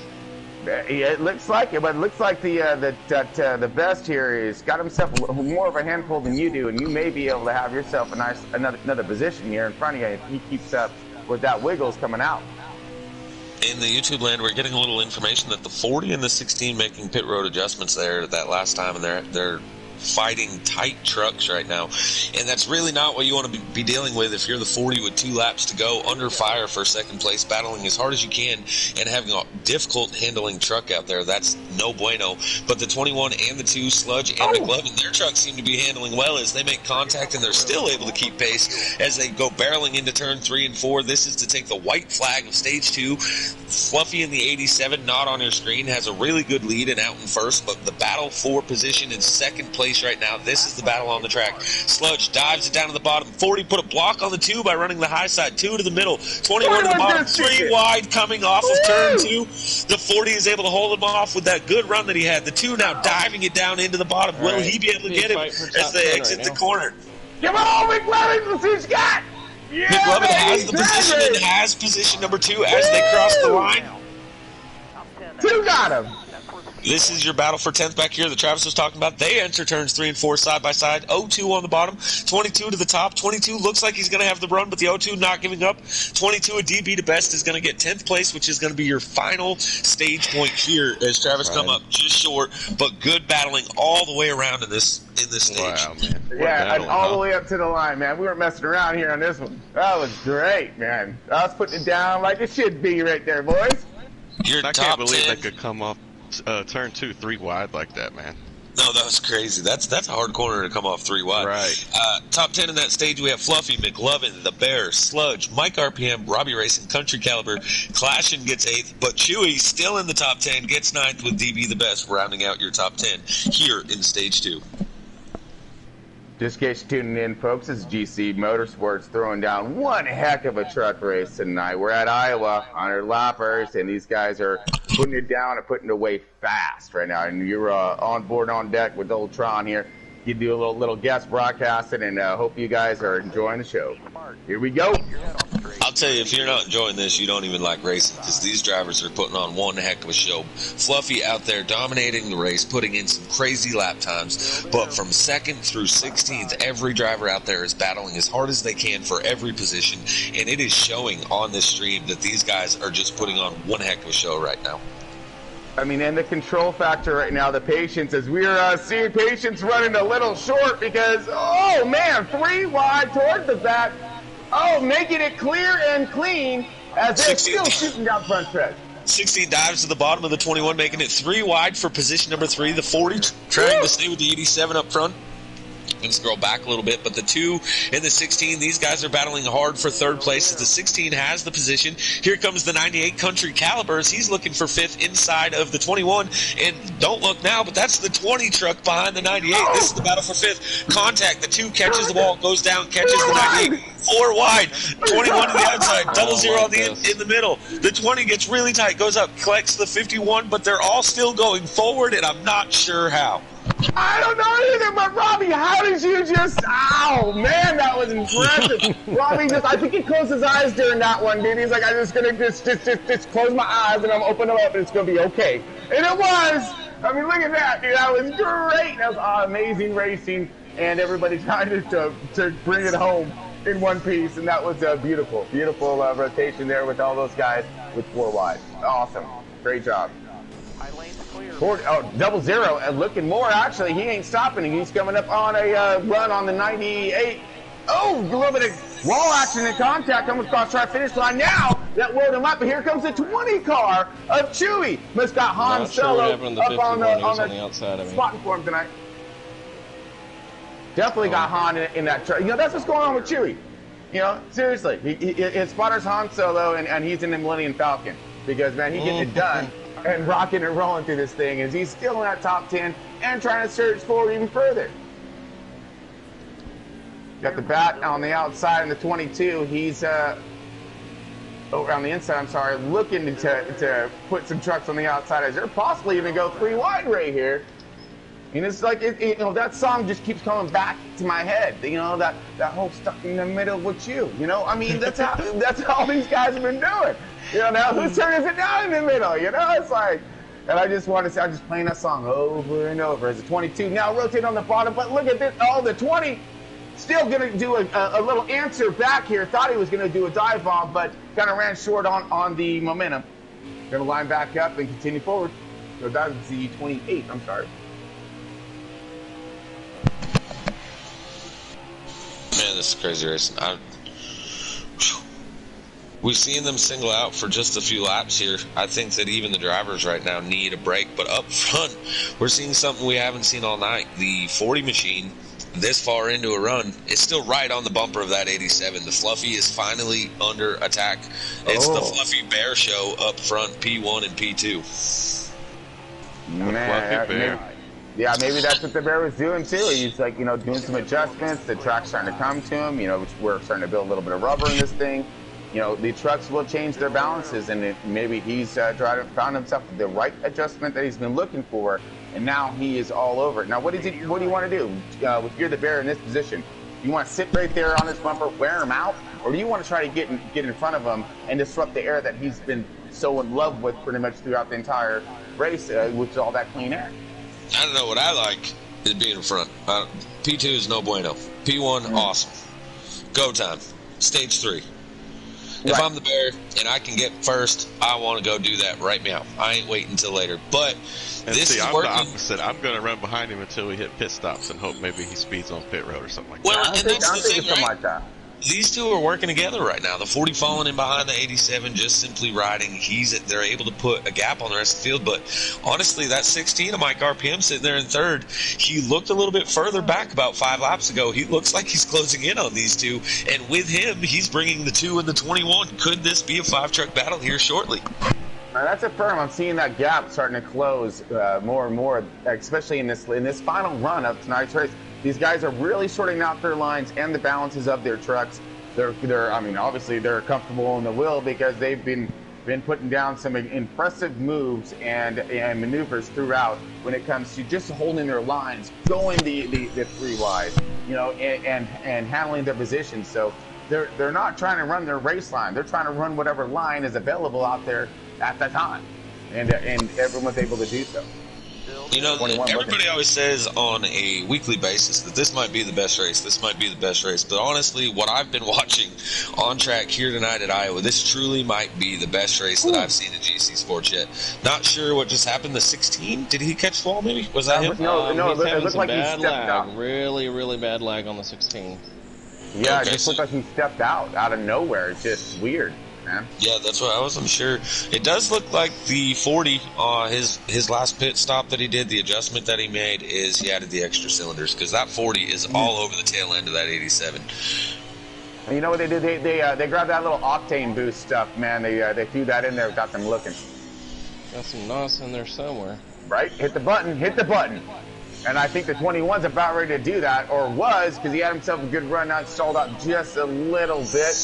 It looks like it, but it looks like the best here is got himself more of a handful than you do, and you may be able to have yourself a nice another position here in front of you if he keeps up with that wiggles coming out. In the YouTube land, we're getting a little information that the 40 and the 16 making pit road adjustments there that last time, and they're fighting tight trucks right now, and that's really not what you want to be dealing with if you're the 40 with 2 laps to go, under fire for second place, battling as hard as you can and having a difficult handling truck out there. That's no bueno. But the 21 and the 2, Sludge and McLovin, their trucks seem to be handling well as they make contact, and they're still able to keep pace as they go barreling into turn 3 and 4. This is to take the white flag of stage 2. Fluffy in the 87, not on your screen, has a really good lead and out in first, but the battle for position in second place right now. This is the battle on the track. Sludge dives it down to the bottom. 40 put a block on the 2 by running the high side. 2 to the middle. 21 to the bottom. 3 wide coming off of turn 2. The 40 is able to hold him off with that good run that he had. The 2 now diving it down into the bottom. Will he be able to get him as they exit the corner? Come on, McLovin, let's see what you got. Yeah, McLovin has the position and has position number 2 as they cross the line. Two got him. This is your battle for 10th back here that Travis was talking about. They enter turns 3 and 4 side by side. 0-2 on the bottom, 22 to the top. 22 looks like he's going to have the run, but the 0-2 not giving up. 22, a DB to best, is going to get 10th place, which is going to be your final stage point here as Travis come up just short, but good battling all the way around in this stage. Wow, man. Yeah, and all the way up to the line, man. We weren't messing around here on this one. That was great, man. I was putting it down like it should be right there, boys. Your I top can't believe 10. they could come off turn 2 3 wide like that, man. No, that was crazy. That's a hard corner to come off 3 wide. Right. Top 10 in that stage, we have Fluffy, McLovin, The Bear, Sludge, Mike RPM, Robbie-Racing, Country Caliber. Clashin gets 8th, but Chewy still in the top 10, gets 9th with DB the best, rounding out your top 10 here in stage 2. Just in case you're tuning in, folks, this is GC Motorsports throwing down one heck of a truck race tonight. We're at Iowa on our lappers, and these guys are putting it down and putting it away fast right now. And you're on board, on deck with old Tron here. You do a little guest broadcasting, and hope you guys are enjoying the show. Here we go. I'll tell you, if you're not enjoying this, you don't even like racing, because these drivers are putting on one heck of a show. Fluffy out there dominating the race, putting in some crazy lap times, but from 2nd through 16th, every driver out there is battling as hard as they can for every position, and it is showing on this stream that these guys are just putting on one heck of a show right now. I mean, and the control factor right now, the patience, as we're seeing patience running a little short because, oh man, 3 wide toward the back. Oh, making it clear and clean as they're still shooting down front stretch. 16 dives to the bottom of the 21, making it 3 wide for position number 3. The 40 trying to stay with the 87 up front. Going to scroll back a little bit, but the 2 and the 16, these guys are battling hard for 3rd place as the 16 has the position. Here comes the 98 Country Calibers. He's looking for 5th inside of the 21, and don't look now, but that's the 20 truck behind the 98. This is the battle for 5th. Contact, the 2 catches the ball, goes down, catches the 98. 4 wide, 21 to the outside, 00 on the in the middle. The 20 gets really tight, goes up, collects the 51, but they're all still going forward, and I'm not sure how. I don't know either, but Robbie, how did you just, ow, man, that was impressive. Robbie I think he closed his eyes during that one, dude. He's like, I'm just going to just close my eyes and I'm open them up and it's going to be okay. And it was. I mean, look at that, dude. That was great. That was amazing racing, and everybody trying to bring it home in one piece, and that was a beautiful rotation there with all those guys with 4 wide. Awesome. Great job. 00 and looking more, actually. He ain't stopping. He's coming up on a run on the 98. Oh, a little bit of wall action and contact. Almost crossed our finish line. Now that rolled him up, but here comes the 20 car of Chewy. Must got Han Solo up on the outside. Spotting for him tonight. Definitely got Han in that truck. You know, that's what's going on with Chewy. You know, seriously. His spotter's Han Solo, and he's in the Millennium Falcon. Because, man, he getting it done and rocking and rolling through this thing. And he's still in that top 10 and trying to surge forward even further. Got the bat on the outside in the 22. He's on the inside, I'm sorry, looking to put some trucks on the outside as they're possibly even go 3 wide right here. And it's like, you know, that song just keeps coming back to my head. You know, that whole stuck in the middle with you. You know, I mean, that's how these guys have been doing. You know, now whose turn is it down in the middle? You know, it's like, and I just want to say, I'm just playing that song over and over as a 22. Now rotate on the bottom, but look at this. Oh, the 20 still going to do a little answer back here. Thought he was going to do a dive bomb, but kind of ran short on the momentum. Going to line back up and continue forward. So that's the 28, I'm sorry. Man, this is crazy racing. We've seen them single out for just a few laps here. I think that even the drivers right now need a break. But up front, we're seeing something we haven't seen all night. The 40 machine, this far into a run, is still right on the bumper of that 87. The Fluffy is finally under attack. It's the Fluffy Bear show up front, P1 and P2. Man, maybe that's what the Bear was doing too. He's like, you know, doing some adjustments. The track's starting to come to him. You know, we're starting to build a little bit of rubber in this thing. You know, the trucks will change their balances, and maybe he's found himself the right adjustment that he's been looking for, and now he is all over it. Now, what do you want to do? If you're the Bear in this position, you want to sit right there on his bumper, wear him out, or do you want to try to get in front of him and disrupt the air that he's been so in love with pretty much throughout the entire race, which is all that clean air. I don't know. What I like is being in front. P2 is no bueno. P1, awesome. Go time. Stage 3. If Right. I'm the bear and I can get first, I want to go do that right now. I ain't waiting until later. But And this see, is I'm working. the opposite. I'm going to run behind him until we hit pit stops and hope maybe he speeds on pit road or something like Well, that. I'm and that's the thinking thing, something right? like that. These two are working together right now. The 40 falling in behind the 87, just simply riding. They're able to put a gap on the rest of the field. But honestly, that 16 of Mike RPM sitting there in third, he looked a little bit further back about 5 laps ago. He looks like he's closing in on these two. And with him, he's bringing the 2 and the 21. Could this be a 5-truck battle here shortly? Now, that's a firm. I'm seeing that gap starting to close more and more, especially in this final run of tonight's race. These guys are really sorting out their lines and the balances of their trucks. Obviously they're comfortable in the wheel because they've been putting down some impressive moves and maneuvers throughout when it comes to just holding their lines, going the 3 wide, and handling their positions. So they're not trying to run their race line. They're trying to run whatever line is available out there at that time, and everyone's able to do so. You know, 21 everybody looking. always says on a weekly basis that this might be the best race, this might be the best race. But honestly, what I've been watching on track here tonight at Iowa, this truly might be the best race that I've seen in GC Sports yet. Not sure what just happened. The 16, did he catch the wall maybe? Was that him? No, He's it having looked some like he bad stepped lag. out. Really, really bad lag on the 16. Yeah, Okay, it just looked like he stepped out of nowhere. It's just weird, man. Yeah, that's what I wasn't sure. It does look like the 40, his last pit stop that he did, the adjustment that he made is he added the extra cylinders because that 40 is all over the tail end of that 87. And you know what they did? They grabbed that little octane boost stuff, man. They threw that in there without them looking. Got some NOS in there somewhere. Right? Hit the button. And I think the 21's about ready to do that, or was, because he had himself a good run out, stalled out just a little bit.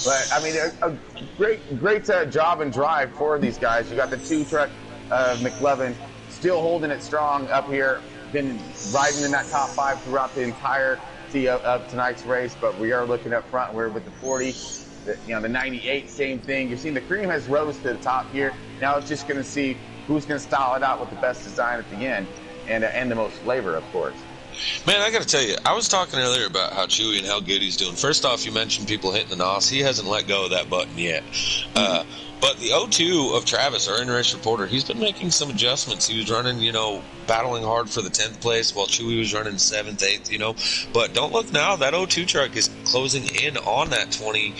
But, I mean, a great job and drive for these guys. You got the 2-truck McLovin still holding it strong up here, been riding in that top 5 throughout the entirety of tonight's race. But we are looking up front. We're with the 40, the 98, same thing. You're seeing the cream has rose to the top here. Now it's just going to see who's going to style it out with the best design at the end. And the most flavor, of course. Man, I got to tell you, I was talking earlier about how Chewy and how good he's doing. First off, you mentioned people hitting the NOS. He hasn't let go of that button yet. But the 02 of Travis, our in-race reporter, he's been making some adjustments. He was running, battling hard for the 10th place while Chewy was running 7th, 8th, But don't look now. That 02 truck is closing in on that 20,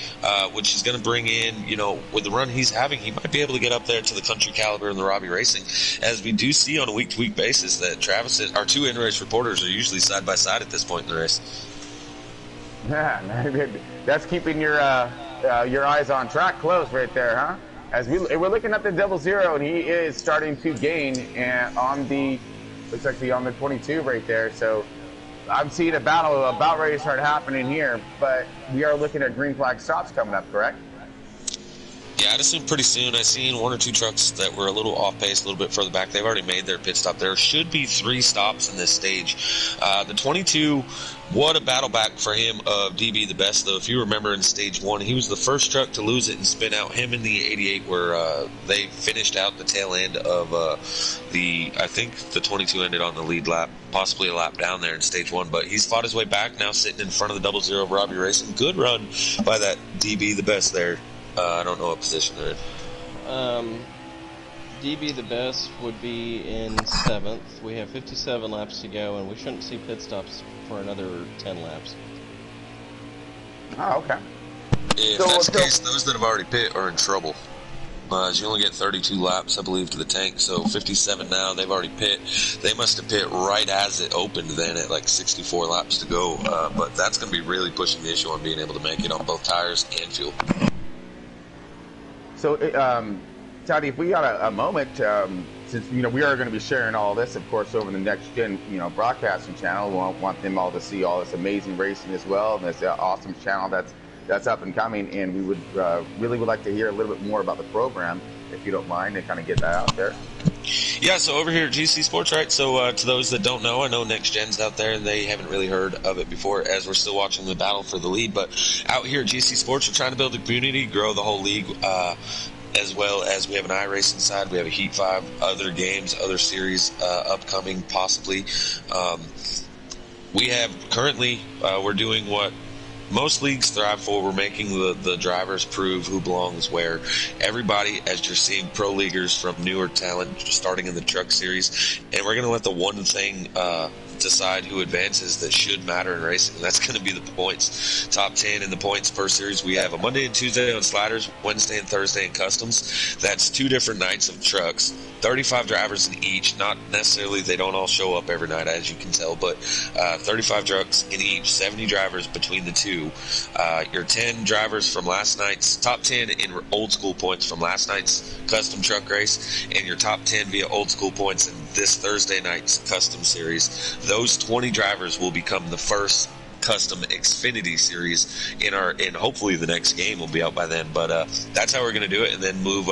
which is going to bring in, with the run he's having, he might be able to get up there to the country caliber and the Robbie-Racing. As we do see on a week-to-week basis that Travis, our 2 in-race reporters are usually side by side at this point in the race. Yeah, that's keeping your eyes on track close right there, huh? As we're looking at the 00, and he is starting to gain looks like on the 22 right there. So I'm seeing a battle about ready to start happening here, but we are looking at green flag stops coming up, correct? Yeah, I'd assume pretty soon. I've seen 1 or 2 trucks that were a little off pace, a little bit further back. They've already made their pit stop. There should be 3 stops in this stage. The 22, what a battle back for him of DB the best, though. If you remember in stage 1, he was the first truck to lose it and spin out. Him and the 88 were they finished out the tail end of I think the 22 ended on the lead lap, possibly a lap down there in stage 1. But he's fought his way back, now sitting in front of the 00 of Robbie-Racing. Good run by that DB the best there. I don't know what position they're in. DB the best would be in 7th. We have 57 laps to go, and we shouldn't see pit stops for another 10 laps. Oh, okay. If that's the case, those that have already pit are in trouble. As you only get 32 laps, I believe, to the tank, so 57 now, they've already pit. They must have pit right as it opened then at like 64 laps to go, but that's going to be really pushing the issue on being able to make it on both tires and fuel. So, Toddy, if we got a moment, since we are going to be sharing all this, of course, over the Next Gen, broadcasting channel, we want them all to see all this amazing racing as well, and this awesome channel that's up and coming. And we would really like to hear a little bit more about the program, if you don't mind, and kind of get that out there. Yeah, so over here at GC Sports, right? So to those that don't know, I know Next Gen's out there, and they haven't really heard of it before, as we're still watching the battle for the lead. But out here at GC Sports, we're trying to build a community, grow the whole league. as well as we have an iRacing side. We have a Heat 5, other games, other series upcoming possibly. We have currently, we're doing what most leagues thrive for. We're making the drivers prove who belongs where. Everybody, as you're seeing pro leaguers from newer talent starting in the truck series, and we're going to let the one thing decide who advances that should matter in racing, and that's going to be the points. Top 10 in the points per series. We have a Monday and Tuesday on sliders, Wednesday and Thursday in customs. That's 2 different nights of trucks. 35 drivers in each. Not necessarily, they don't all show up every night, as you can tell, but 35 trucks in each, 70 drivers between the two. Your 10 drivers from last night's top 10 in old school points from last night's custom truck race, and your top 10 via old school points in this Thursday night's custom series. Those 20 drivers will become the first custom Xfinity series in hopefully the next game will be out by then, but that's how we're going to do it, and then move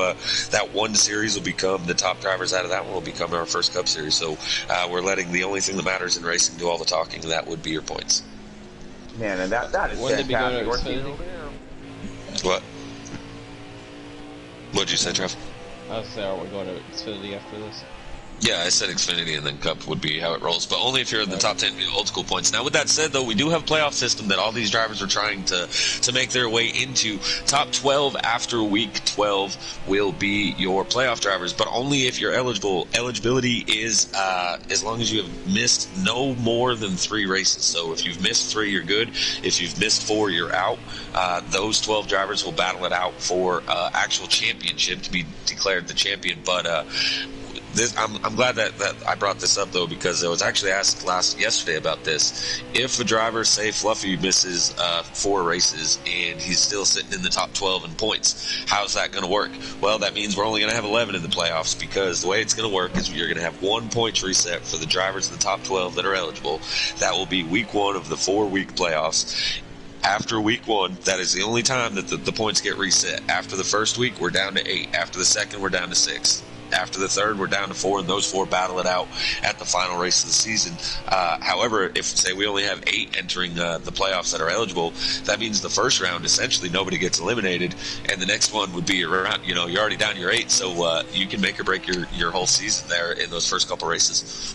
that one series will become the top drivers out of that one will become our first Cup series. So we're letting the only thing that matters in racing do all the talking, and that would be your points. Man, and that is When did we go fantastic. to Xfinity? What? What'd you say, Trev? I was saying, aren't we going to Xfinity after this? Yeah, I said Xfinity and then Cup would be how it rolls, but only if you're in the top 10 old school points. Now, with that said, though, we do have a playoff system that all these drivers are trying to make their way into. Top 12 after week 12 will be your playoff drivers, but only if you're eligible. Eligibility is as long as you have missed no more than 3 races. So if you've missed 3, you're good. If you've missed 4, you're out. Those 12 drivers will battle it out for actual championship to be declared the champion, but I'm glad that I brought this up, though, because I was actually asked yesterday about this. If a driver, say Fluffy, misses 4 races and he's still sitting in the top 12 in points, how's that going to work? Well, that means we're only going to have 11 in the playoffs, because the way it's going to work is you're going to have 1 points reset for the drivers in the top 12 that are eligible. That will be week 1 of the 4-week playoffs. After week 1, that is the only time that the points get reset. After the first week, we're down to 8. After the second, we're down to 6. After the third, we're down to 4, and those 4 battle it out at the final race of the season. However, if, say, we only have 8 entering the playoffs that are eligible, that means the first round, essentially, nobody gets eliminated, and the next one would be around, you're already down your 8, so you can make or break your whole season there in those first couple races.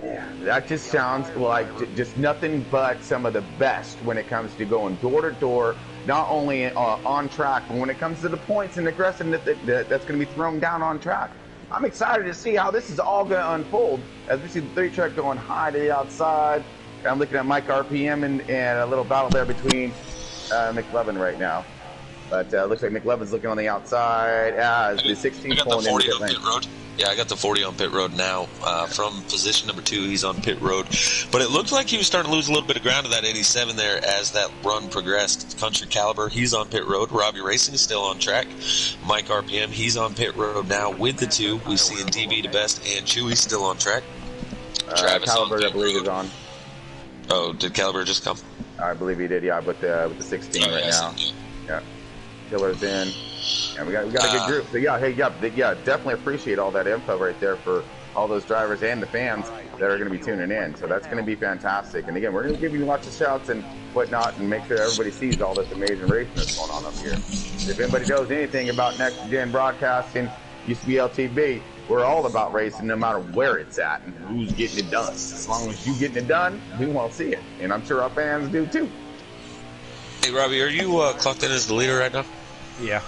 Yeah, that just sounds like just nothing but some of the best when it comes to going door to door, not only on track, but when it comes to the points and aggressiveness that's going to be thrown down on track. I'm excited to see how this is all going to unfold as we see the 3 truck going high to the outside. I'm looking at Mike RPM and a little battle there between McLevin right now. But looks like McLevin's looking on the outside as the 16 pulling in the pit road. Yeah, I got the 40 on pit road now. From position number 2, he's on pit road. But it looked like he was starting to lose a little bit of ground to that 87 there as that run progressed. Country Caliber, he's on pit road. Robbie-Racing is still on track. Mike RPM, he's on pit road now with the 2. We see in DB to best and Chewy still on track. Travis Caliber, I believe, is on. Oh, did Caliber just come? I believe he did, yeah, with the 16 right now. Yeah. Killer's in. And we got a good group. So definitely appreciate all that info right there for all those drivers and the fans that are going to be tuning in. So that's going to be fantastic. And again, we're going to give you lots of shouts and whatnot, and make sure everybody sees all this amazing racing that's going on up here. If anybody knows anything about Next Gen Broadcasting, used to be LTB, we're all about racing, no matter where it's at and who's getting it done. As long as you getting it done, we want to see it, and I'm sure our fans do too. Hey, Robbie, are you clocked in as the leader right now? Yeah.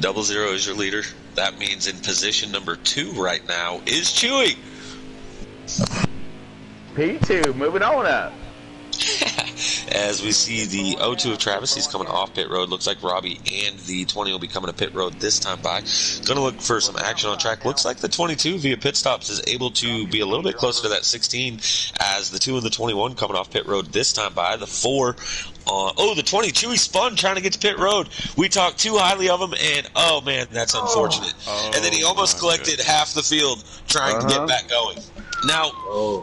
00 is your leader. That means in position number 2 right now is Chewy. P2, moving on up. As we see the 02 of Travis, he's coming off pit road. Looks like Robbie and the 20 will be coming to pit road this time by. Going to look for some action on track. Looks like the 22 via pit stops is able to be a little bit closer to that 16 as the 2 and the 21 coming off pit road this time by. The 4 the 20, Chewy spun trying to get to pit road. We talked too highly of him, and oh man, that's unfortunate. And then he almost collected half the field trying to get back going. Now,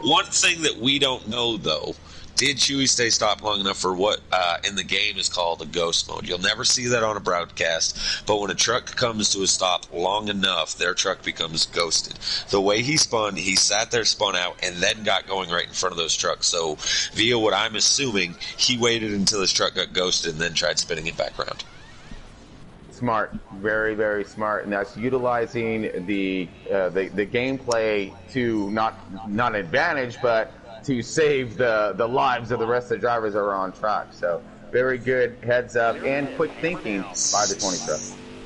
one thing that we don't know, though, did Chewy stay stopped long enough for what in the game is called a ghost mode? You'll never see that on a broadcast, but when a truck comes to a stop long enough, their truck becomes ghosted. The way he spun, he sat there, spun out, and then got going right in front of those trucks. So via what I'm assuming, he waited until his truck got ghosted and then tried spinning it back around. Smart, very, very smart, and that's utilizing the gameplay to not advantage, but to save the lives of the rest of the drivers that are on track. So very good heads up and quick thinking by the 20 truck.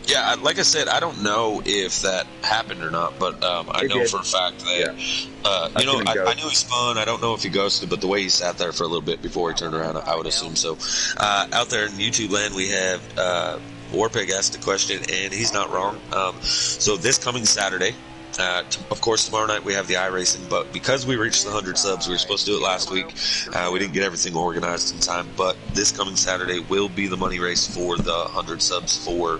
Yeah, like I said, I don't know if that happened or not, but I know for a fact that, I knew he spun. I don't know if he ghosted, but the way he sat there for a little bit before he turned around, I would assume so. Out there in YouTube land, we have Warpig asked a question, and he's not wrong. So this coming Saturday, of course, tomorrow night we have the iRacing, but because we reached the 100 subs, we were supposed to do it last week. We didn't get everything organized in time, but this coming Saturday will be the money race for the 100 subs for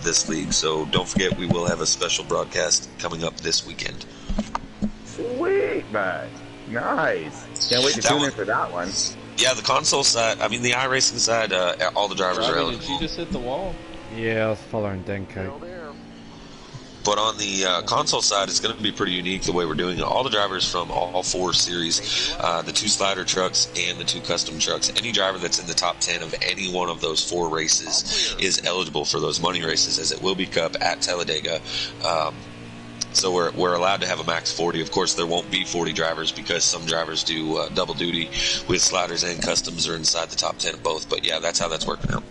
this league. So don't forget, we will have a special broadcast coming up this weekend. Sweet, man. Nice. Can't wait to tune in for that one. Yeah, the console side, I mean the iRacing side, all the drivers are eligible. Did you just hit the wall? Yeah, I was following Denko. But on the console side, it's going to be pretty unique the way we're doing it. All the drivers from all four series, the 2 slider trucks and the 2 custom trucks, any driver that's in the top 10 of any one of those 4 races is eligible for those money races, as it will be Cup at Talladega. So we're allowed to have a max 40. Of course, there won't be 40 drivers because some drivers do double duty with sliders and customs are inside the top 10 of both. But yeah, that's how that's working out.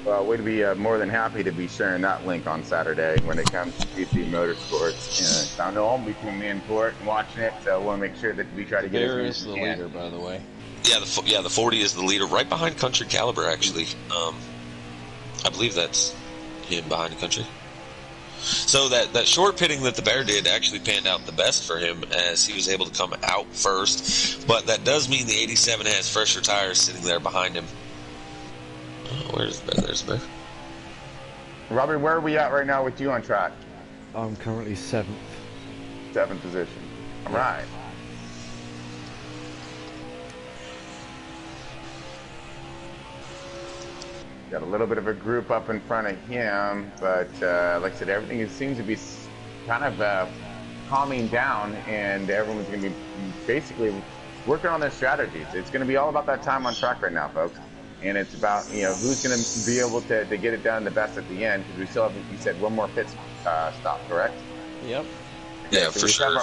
Well, we'd be more than happy to be sharing that link on Saturday when it comes to PC Motorsports. I know I'll be tuning in for it and watching it, so we'll make sure that we try to get Bear as is many the as we leader, by the way. Yeah, the 40 is the leader, right behind Country Caliber, actually. I believe that's him behind Country. So that short pitting that the Bear did actually panned out the best for him, as he was able to come out first. But that does mean the 87 has fresher tires sitting there behind him. Oh, where's the Bear? There's the Bear. Robbie, where are we at right now with you on track? I'm currently 7th. 7th position. All right. Got a little bit of a group up in front of him, but like I said, everything seems to be kind of calming down, and everyone's going to be basically working on their strategies. It's going to be all about that time on track right now, folks. And it's about, who's going to be able to get it done the best at the end, because we still have, you said, one more pit stop, correct? Yep. Yeah, so for sure.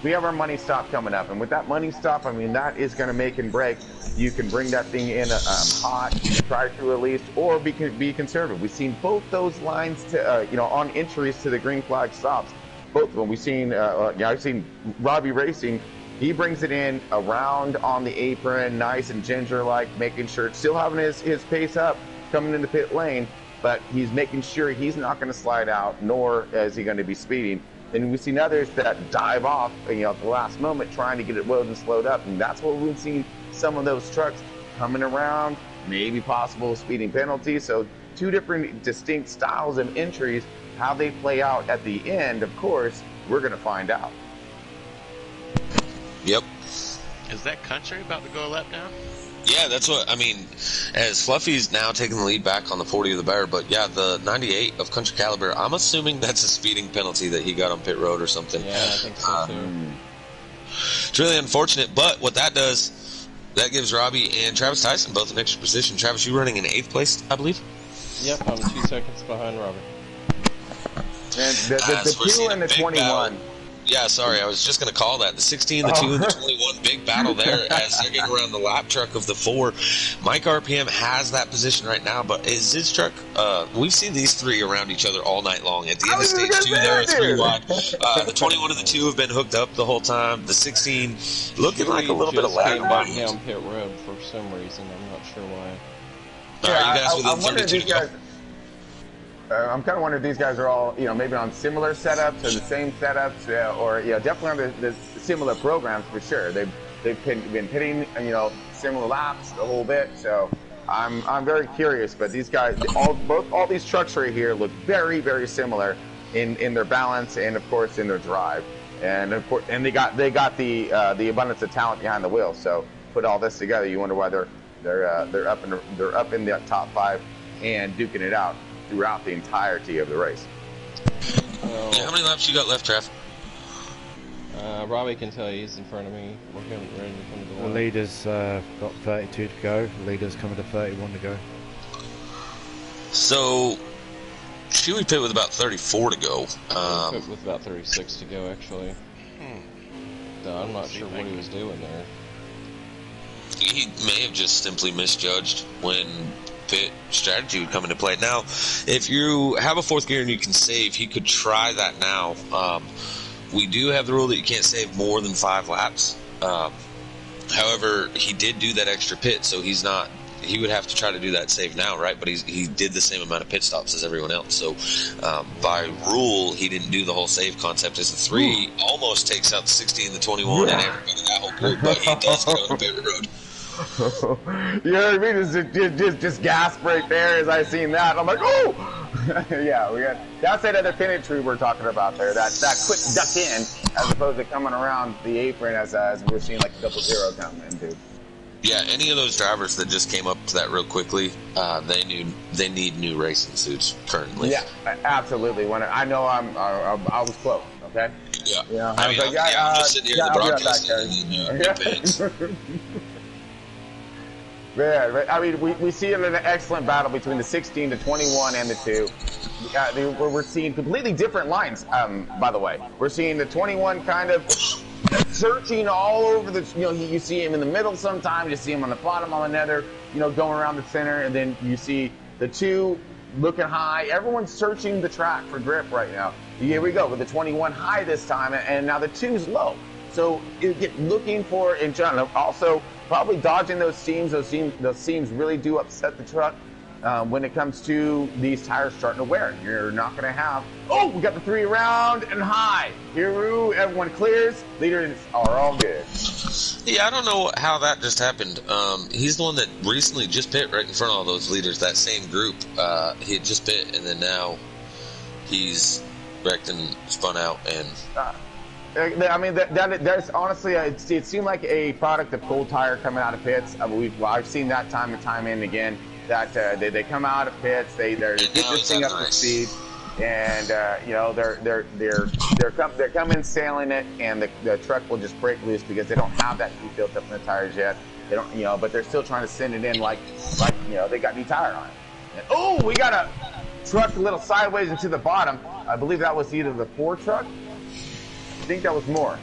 We have our money stop coming up, and with that money stop, I mean, that is going to make and break. You can bring that thing in hot, try to release, or be conservative. We've seen both those lines to, on entries to the green flag stops. Both of them. We've seen, I've seen Robbie-Racing. He brings it in around on the apron, nice and ginger-like, making sure it's still having his pace up, coming into pit lane, but he's making sure he's not going to slide out, nor is he going to be speeding. And we've seen others that dive off, at the last moment, trying to get it loaded and slowed up, and that's what we've seen some of those trucks coming around, maybe possible speeding penalties. So 2 different distinct styles of entries. How they play out at the end, of course, we're going to find out. Yep. Is that Country about to go a lap down? Yeah, that's what I mean. As Fluffy's now taking the lead back on the 40 of the Bear, but yeah, the 98 of Country Caliber, I'm assuming that's a speeding penalty that he got on pit road or something. Yeah, I think so too. It's really unfortunate, but what that does, that gives Robbie and Travis Tyson both an extra position. Travis, you running in 8th place, I believe? Yep, I'm 2 seconds behind Robbie. And the 2 and the 21. Battle. Yeah, sorry, I was just going to call that. The 16, the 2, and the 21, big battle there as they're getting around the lap truck of the 4. Mike RPM has that position right now, but is his truck, we've seen these 3 around each other all night long. At the end of stage 2, they're 3 wide. The 21 and the 2 have been hooked up the whole time. The 16, looking like a little bit of lag back down pit road for some reason. I'm not sure why. Yeah, you guys within 32 to go. I'm kind of wondering if these guys are all, maybe on similar setups or the same setups, or definitely on the similar programs for sure. They've been pitting, similar laps a whole bit. So I'm very curious. But these guys, all these trucks right here look very, very similar in their balance and of course in their drive. And of course, and they got the abundance of talent behind the wheel. So put all this together, you wonder why they're up in the top 5 and duking it out throughout the entirety of the race. How many laps you got left, Trev? Robbie can tell you, he's in front of me. We're ready to come to the The leader's got 32 to go. The leader's coming to 31 to go. So, Chewy pit with about 34 to go. Pit with about 36 to go, actually. So I'm not sure what he was doing there. He may have just simply misjudged when pit strategy would come into play. Now, if you have a fourth gear and you can save, he could try that now. We do have the rule that you can't save more than 5 laps. However, he did do that extra pit, so he's not. He would have to try to do that save now, right? But he did the same amount of pit stops as everyone else. So by rule, he didn't do the whole save concept as the 3. Almost takes out the 16, the 21, and everybody, that whole group. But he does get on the pit road. You heard me just gasp right there as I seen that. I'm like, oh! Yeah, that's that other penetrate we're talking about there. That quick duck in as opposed to coming around the apron as we're seeing like a 0 coming in, dude. Yeah, any of those drivers that just came up to that real quickly, they need new racing suits currently. Yeah, absolutely. When I know I was close. Okay. Yeah. Yeah. I mean, I'm just sitting here in the broadcast and new pits. Yeah, I mean, we see an excellent battle between the 16, the 21, and the 2. We're seeing completely different lines, by the way. We're seeing the 21 kind of searching all over the, you see him in the middle sometimes, you see him on the bottom on another, going around the center, and then you see the 2 looking high. Everyone's searching the track for grip right now. Here we go with the 21 high this time, and now the 2's low. So you get looking for, and John, also probably dodging those seams. Those seams really do upset the truck when it comes to these tires starting to wear. You're not going to have, oh, we got the 3 around and high. Here, everyone clears. Leaders are all good. Yeah, I don't know how that just happened. He's the one that recently just pit right in front of all those leaders, that same group. He had just pit, and then now he's wrecked and spun out. And I mean, that's honestly, it seemed like a product of cold tire coming out of pits. I've seen that time and time and again. That they come out of pits, they get this thing up to speed, and they're coming sailing it, and the truck will just break loose because they don't have that heat built up in the tires yet. They don't, but they're still trying to send it in like they got new tire on it. And, oh, we got a truck a little sideways into the bottom. I believe that was either the 4 truck. I think that was more.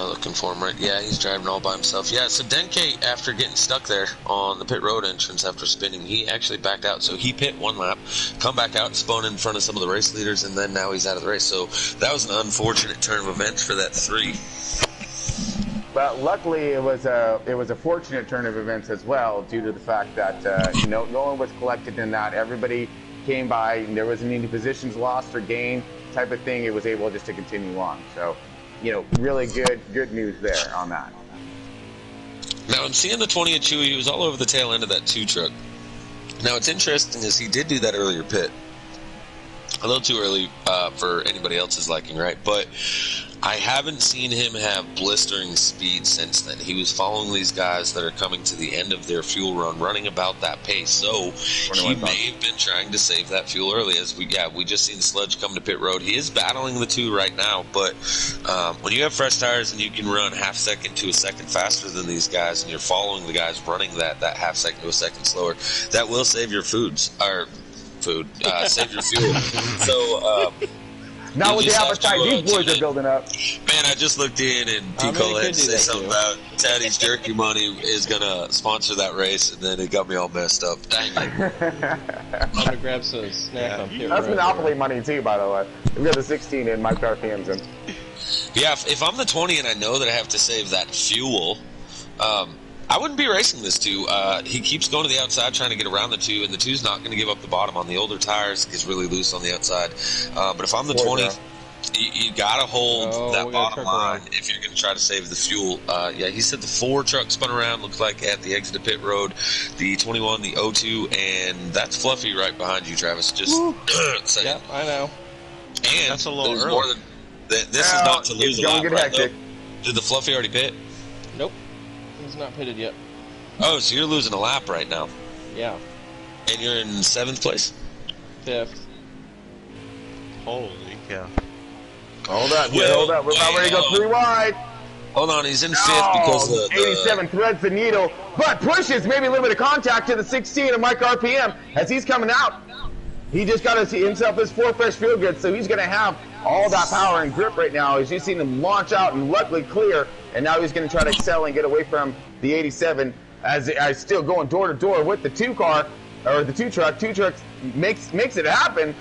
Looking for him right. Yeah, he's driving all by himself. Yeah, so Denke, after getting stuck there on the pit road entrance after spinning, he actually backed out. So he pit 1 lap, come back out, spun in front of some of the race leaders, and then now he's out of the race. So that was an unfortunate turn of events for that 3. But luckily, it was a fortunate turn of events as well, due to the fact that no one was collected in that. Everybody came by, and there wasn't any positions lost or gained type of thing. It was able just to continue on. So, really good news there on that. Now I'm seeing the 20 of Chewy. He was all over the tail end of that 2 truck. Now what's interesting is he did do that earlier pit. A little too early for anybody else's liking, right? But I haven't seen him have blistering speed since then. He was following these guys that are coming to the end of their fuel run, running about that pace. So he may have been trying to save that fuel early. As we just seen Sledge come to pit road. He is battling the 2 right now, but when you have fresh tires and you can run half second to a second faster than these guys, and you're following the guys running that half second to a second slower, that will save your save your fuel. So now with the appetite these boys are building up. Man, I just looked in and Pico had to say something about Taddy's Jerky Money is going to sponsor that race, and then it got me all messed up. Dang it. I'm going to grab some snack on pit road. That's Monopoly money too, by the way. We got the 16 in Mike RPMs in. Yeah, if I'm the 20 and I know that I have to save that fuel, I wouldn't be racing this 2. He keeps going to the outside trying to get around the 2, and the 2's not going to give up the bottom on the older tires. It gets really loose on the outside. But if I'm the 20, you got to hold that bottom line if you're going to try to save the fuel. Yeah, he said the 4 truck spun around, looks like at the exit of pit road, the 21, the 02, and that's Fluffy right behind you, Travis. Just saying. Yeah, I know. And that's a little early. More than, this is not to lose a lap, right? Hectic. Did the Fluffy already pit? Nope. He's not pitted yet. Oh, so you're losing a lap right now. Yeah. And you're in 7th place? 5th. Holy cow. Hold up. We're about ready to go 3 wide. Hold on, he's in 5th because the 87 threads the needle, but pushes maybe a little bit of contact to the 16 of Mike RPM as he's coming out. he just got himself his 4 fresh field goods, so he's going to have all that power and grip right now. As you've seen him launch out and luckily clear, and now he's going to try to excel and get away from the 87 as still going door to door with the 2 car, or the 2 truck. 2 trucks makes it happen.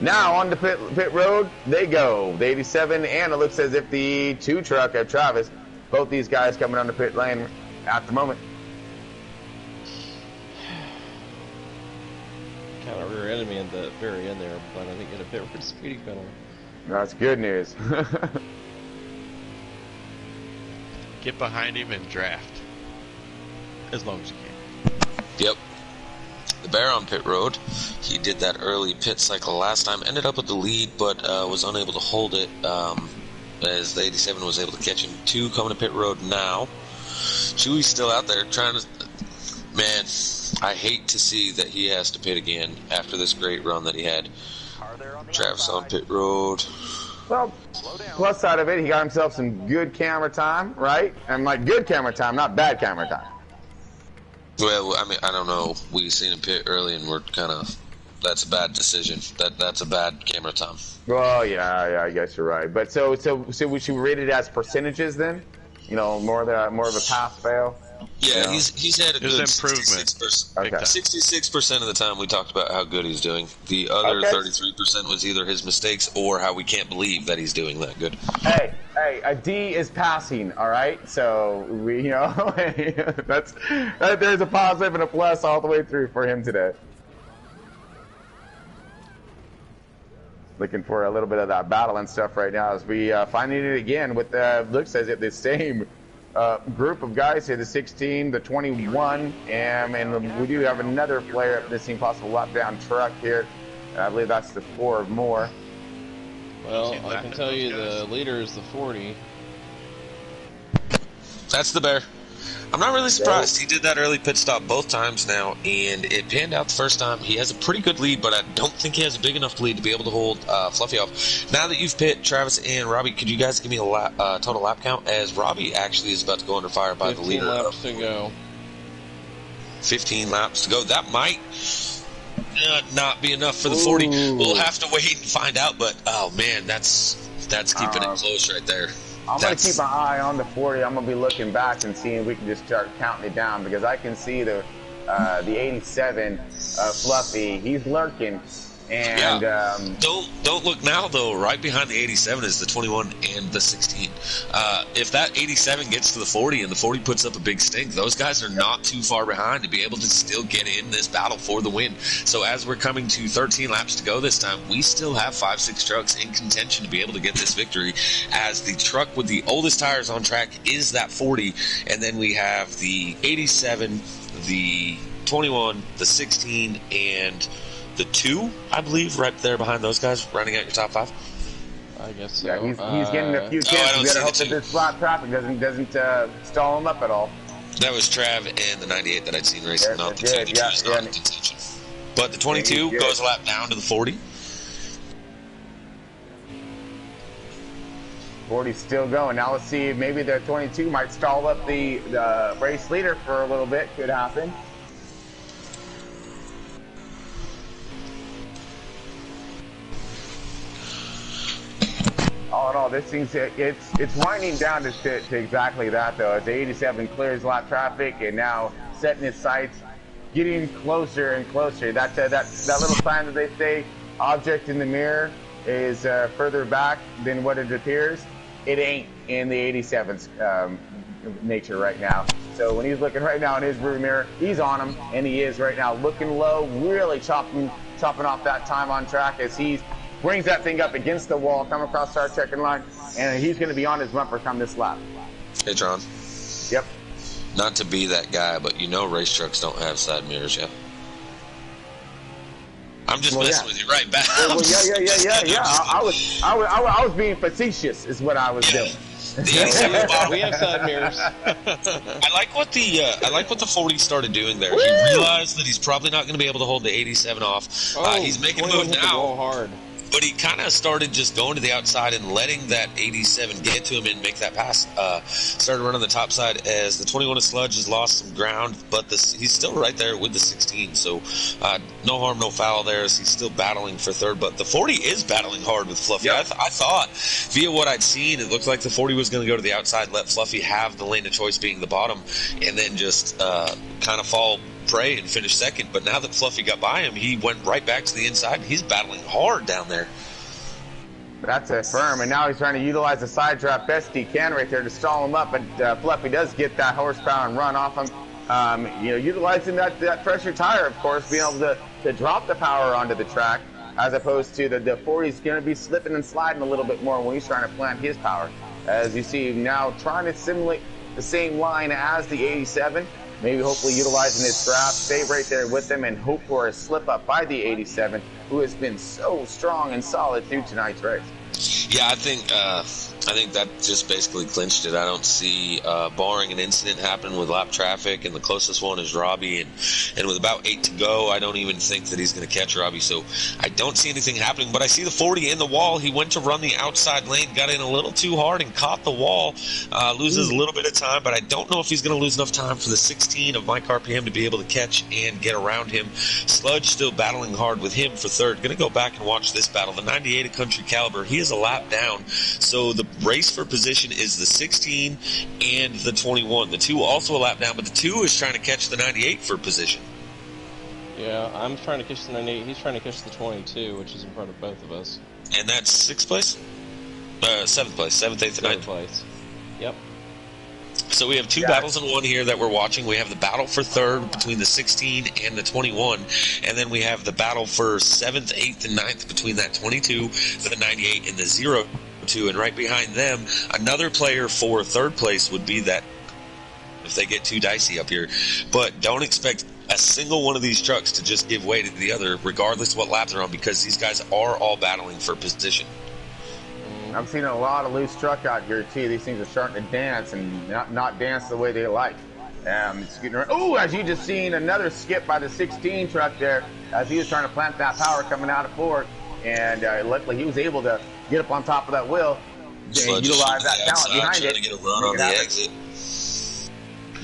Now on the pit road they go. The 87, and it looks as if the 2 truck of Travis, both these guys coming on the pit lane at the moment. Kind of rear-ended me at the very end there, but I think get a pit road speeding penalty. That's good news. Get behind him and draft. As long as you can. Yep. The Bear on pit road. He did that early pit cycle last time. Ended up with the lead, but was unable to hold it as the 87 was able to catch him. 2 coming to pit road now. Chewy's still out there trying to... Man, I hate to see that he has to pit again after this great run that he had. Travis on pit road. Well, plus side of it, he got himself some good camera time, right? And like good camera time, not bad camera time. Well, I mean, I don't know. We seen him pit early, and we're kind of... That's a bad decision. That's a bad camera time. Well, yeah, I guess you're right. But so we should rate it as percentages then? You know, more of a pass fail. Yeah, he's had a good improvement. 66%. Okay. 66% of the time we talked about how good he's doing. The other 33% was either his mistakes or how we can't believe that he's doing that good. Hey, a D is passing, all right? So we, there's a positive and a plus all the way through for him today. Looking for a little bit of that battle and stuff right now as we finding it again with looks as if the same group of guys here, the 16, the 21, and we do have another player up this possible lap down truck here. I believe that's the 4 or more. Well, I can tell you the leader is the 40. That's the Bear. I'm not really surprised. He did that early pit stop both times now, and it panned out the first time. He has a pretty good lead, but I don't think he has a big enough lead to be able to hold Fluffy off. Now that you've pit, Travis and Robbie, could you guys give me a total lap count? As Robbie actually is about to go under fire by the leader. 15 laps to go. 15 laps to go. That might not be enough for the 40. We'll have to wait and find out, but, oh, man, that's keeping it close right there. I'm going to keep an eye on the 40. I'm going to be looking back and seeing if we can just start counting it down because I can see the 87 Fluffy. He's lurking. And don't look now though. Right behind the 87 is the 21 and the 16. If that 87 gets to the 40 and the 40 puts up a big stink, those guys are not too far behind to be able to still get in this battle for the win. So as we're coming to 13 laps to go this time, we still have 5-6 trucks in contention to be able to get this victory. As the truck with the oldest tires on track is that 40, and then we have the 87, the 21, the 16, and the 2, I believe, right there behind those guys, rounding out your top 5. I guess so. Yeah, he's getting a few chances. We gotta hope that this flat traffic doesn't stall him up at all. That was Trav and the 98 that I'd seen racing, not the 22 is not in contention. But the 22 goes a lap down to the 40. 40's still going. Now let's see if maybe the 22 might stall up the race leader for a little bit. Could happen. All in all, this thing's it's winding down to exactly that though. As the 87 clears lap traffic and now setting its sights, getting closer and closer. That little sign that they say, object in the mirror, is further back than what it appears. It ain't in the 87's nature right now. So when he's looking right now in his rear mirror, he's on him, and he is right now looking low, really chopping off that time on track as he brings that thing up against the wall, come across our checking line, and he's going to be on his bumper come this lap. Hey, Tron. Yep. Not to be that guy, but you know race trucks don't have side mirrors, yeah? I'm just messing with you right back. Yeah. I was being facetious, is what I was doing. The 87 bottom. We have side mirrors. I like what the 40 started doing there. Woo! He realized that he's probably not going to be able to hold the 87 off. He's making a move now. Hard. But he kind of started just going to the outside and letting that 87 get to him and make that pass. Started running the top side as the 21 of Sludge has lost some ground, but he's still right there with the 16. So no harm, no foul there as he's still battling for third. But the 40 is battling hard with Fluffy. Yep. I thought, via what I'd seen, it looked like the 40 was going to go to the outside, let Fluffy have the lane of choice being the bottom, and then just kind of fall prey and finish second. But now that Fluffy got by him, he went right back to the inside, and he's battling hard down there. That's it, firm, and now he's trying to utilize the side trap best he can right there to stall him up, but Fluffy does get that horsepower and run off him. Utilizing that fresher tire, of course, being able to drop the power onto the track, as opposed to the 40's going to be slipping and sliding a little bit more when he's trying to plant his power. As you see now, trying to simulate the same line as the 87, maybe hopefully utilizing his draft, stay right there with him, and hope for a slip up by the 87, who has been so strong and solid through tonight's race. Yeah, I think that just basically clinched it. I don't see, barring an incident happening with lap traffic, and the closest one is Robbie, and with about 8 to go, I don't even think that he's going to catch Robbie. So I don't see anything happening, but I see the 40 in the wall. He went to run the outside lane, got in a little too hard and caught the wall, loses a little bit of time, but I don't know if he's going to lose enough time for the 16 of Mike RPM to be able to catch and get around him. Sludge still battling hard with him for third. Going to go back and watch this battle. The 98 of Country Caliber, he is a lap down, so the race for position is the 16 and the 21. The 2 also a lap down, but the 2 is trying to catch the 98 for position. Yeah, I'm trying to catch the 98. He's trying to catch the 22, which is in front of both of us. And that's 6th place? 7th place. 7th, 8th, and 9th. Place. Yep. So we have 2 battles in one here that we're watching. We have the battle for third between the 16 and the 21, and then we have the battle for 7th, 8th, and 9th between that 22, the 98, and the 0-2. And right behind them, another player for third place would be that if they get too dicey up here. But don't expect a single one of these trucks to just give way to the other, regardless of what lap they're on, because these guys are all battling for position. I'm seeing a lot of loose truck out here too. These things are starting to dance and not dance the way they like. Oh, as you just seen, another skip by the 16 truck there as he was trying to plant that power coming out of fourth, and luckily he was able to get up on top of that wheel and utilize that talent behind it. To get a run on the exit.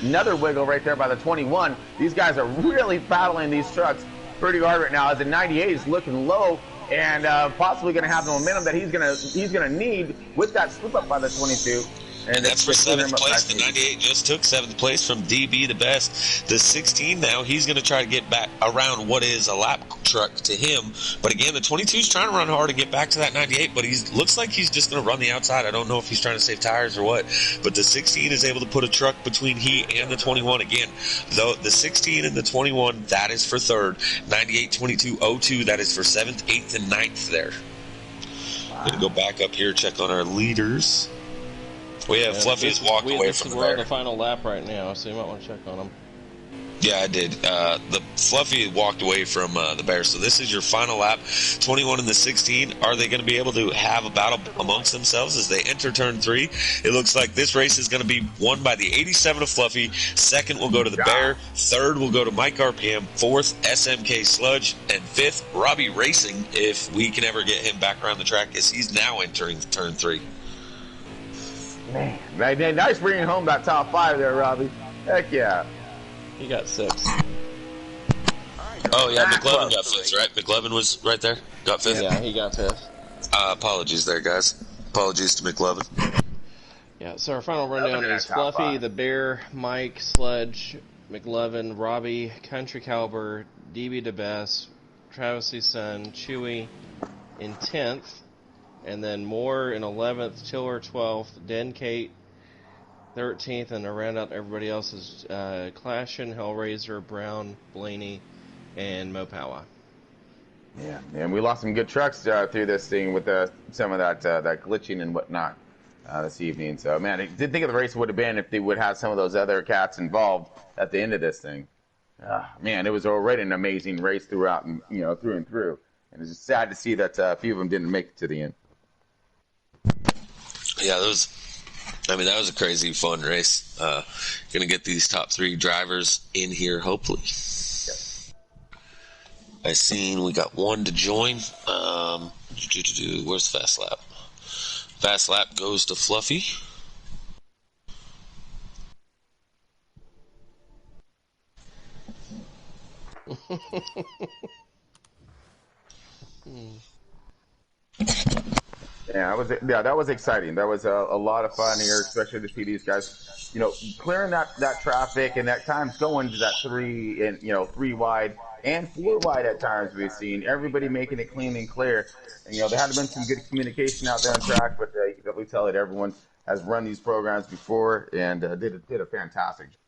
Another wiggle right there by the 21. These guys are really battling these trucks pretty hard right now as the 98 is looking low and possibly going to have the momentum that he's gonna need with that slip up by the 22. And that's for 7th place. The 98 just took 7th place from DB the best. The 16 now, he's going to try to get back around what is a lap truck to him. But again, the 22 is trying to run hard to get back to that 98, but he looks like he's just going to run the outside. I don't know if he's trying to save tires or what. But the 16 is able to put a truck between he and the 21 again. Though the 16 and the 21, that is for third. 98, 22, 02, that is for 7th, 8th, and 9th there. Wow. Going to go back up here, check on our leaders. We have Fluffy's walk away from the bear. We're on the final lap right now, so you might want to check on him. Yeah, I did. The Fluffy walked away from the bear, so this is your final lap. 21 and the 16. Are they going to be able to have a battle amongst themselves as they enter turn 3? It looks like this race is going to be won by the 87 of Fluffy. Second will go to the bear. Third will go to Mike RPM. Fourth, SMK Sludge. And fifth, Robbie-Racing, if we can ever get him back around the track, as he's now entering turn 3. Man, nice bringing home that top 5 there, Robbie. Heck yeah. He got 6. Oh, yeah, McLevin got 5th, right? McLevin was right there? Got 5th? Yeah, he got 5th. Apologies there, guys. Apologies to McLevin. Yeah, so our final rundown is Fluffy, the Bear, Mike, Sludge, McLevin, Robbie, Country Caliber, DB DeBess, Travis Son, Chewy in 10th. And then Moore in 11th, Tiller 12th, Den Kate 13th, and to round out everybody else's Clashin, Hellraiser, Brown, Blaney, and Mopawa. Yeah, and we lost some good trucks through this thing with some of that glitching and whatnot this evening. So, man, I did think of the race would have been if they would have some of those other cats involved at the end of this thing. Man, it was already an amazing race throughout, through and through. And it's just sad to see that a few of them didn't make it to the end. Yeah, that was a crazy fun race. Gonna get these top 3 drivers in here, hopefully. Yep. I seen we got one to join. Where's Fast Lap? Fast Lap goes to Fluffy. Yeah, that was exciting. That was a lot of fun here, especially to see these guys, clearing that traffic, and at times going to that three wide and four wide at times. We've seen everybody making it clean and clear, and there had been some good communication out there on track, but we tell it everyone has run these programs before and did a fantastic job.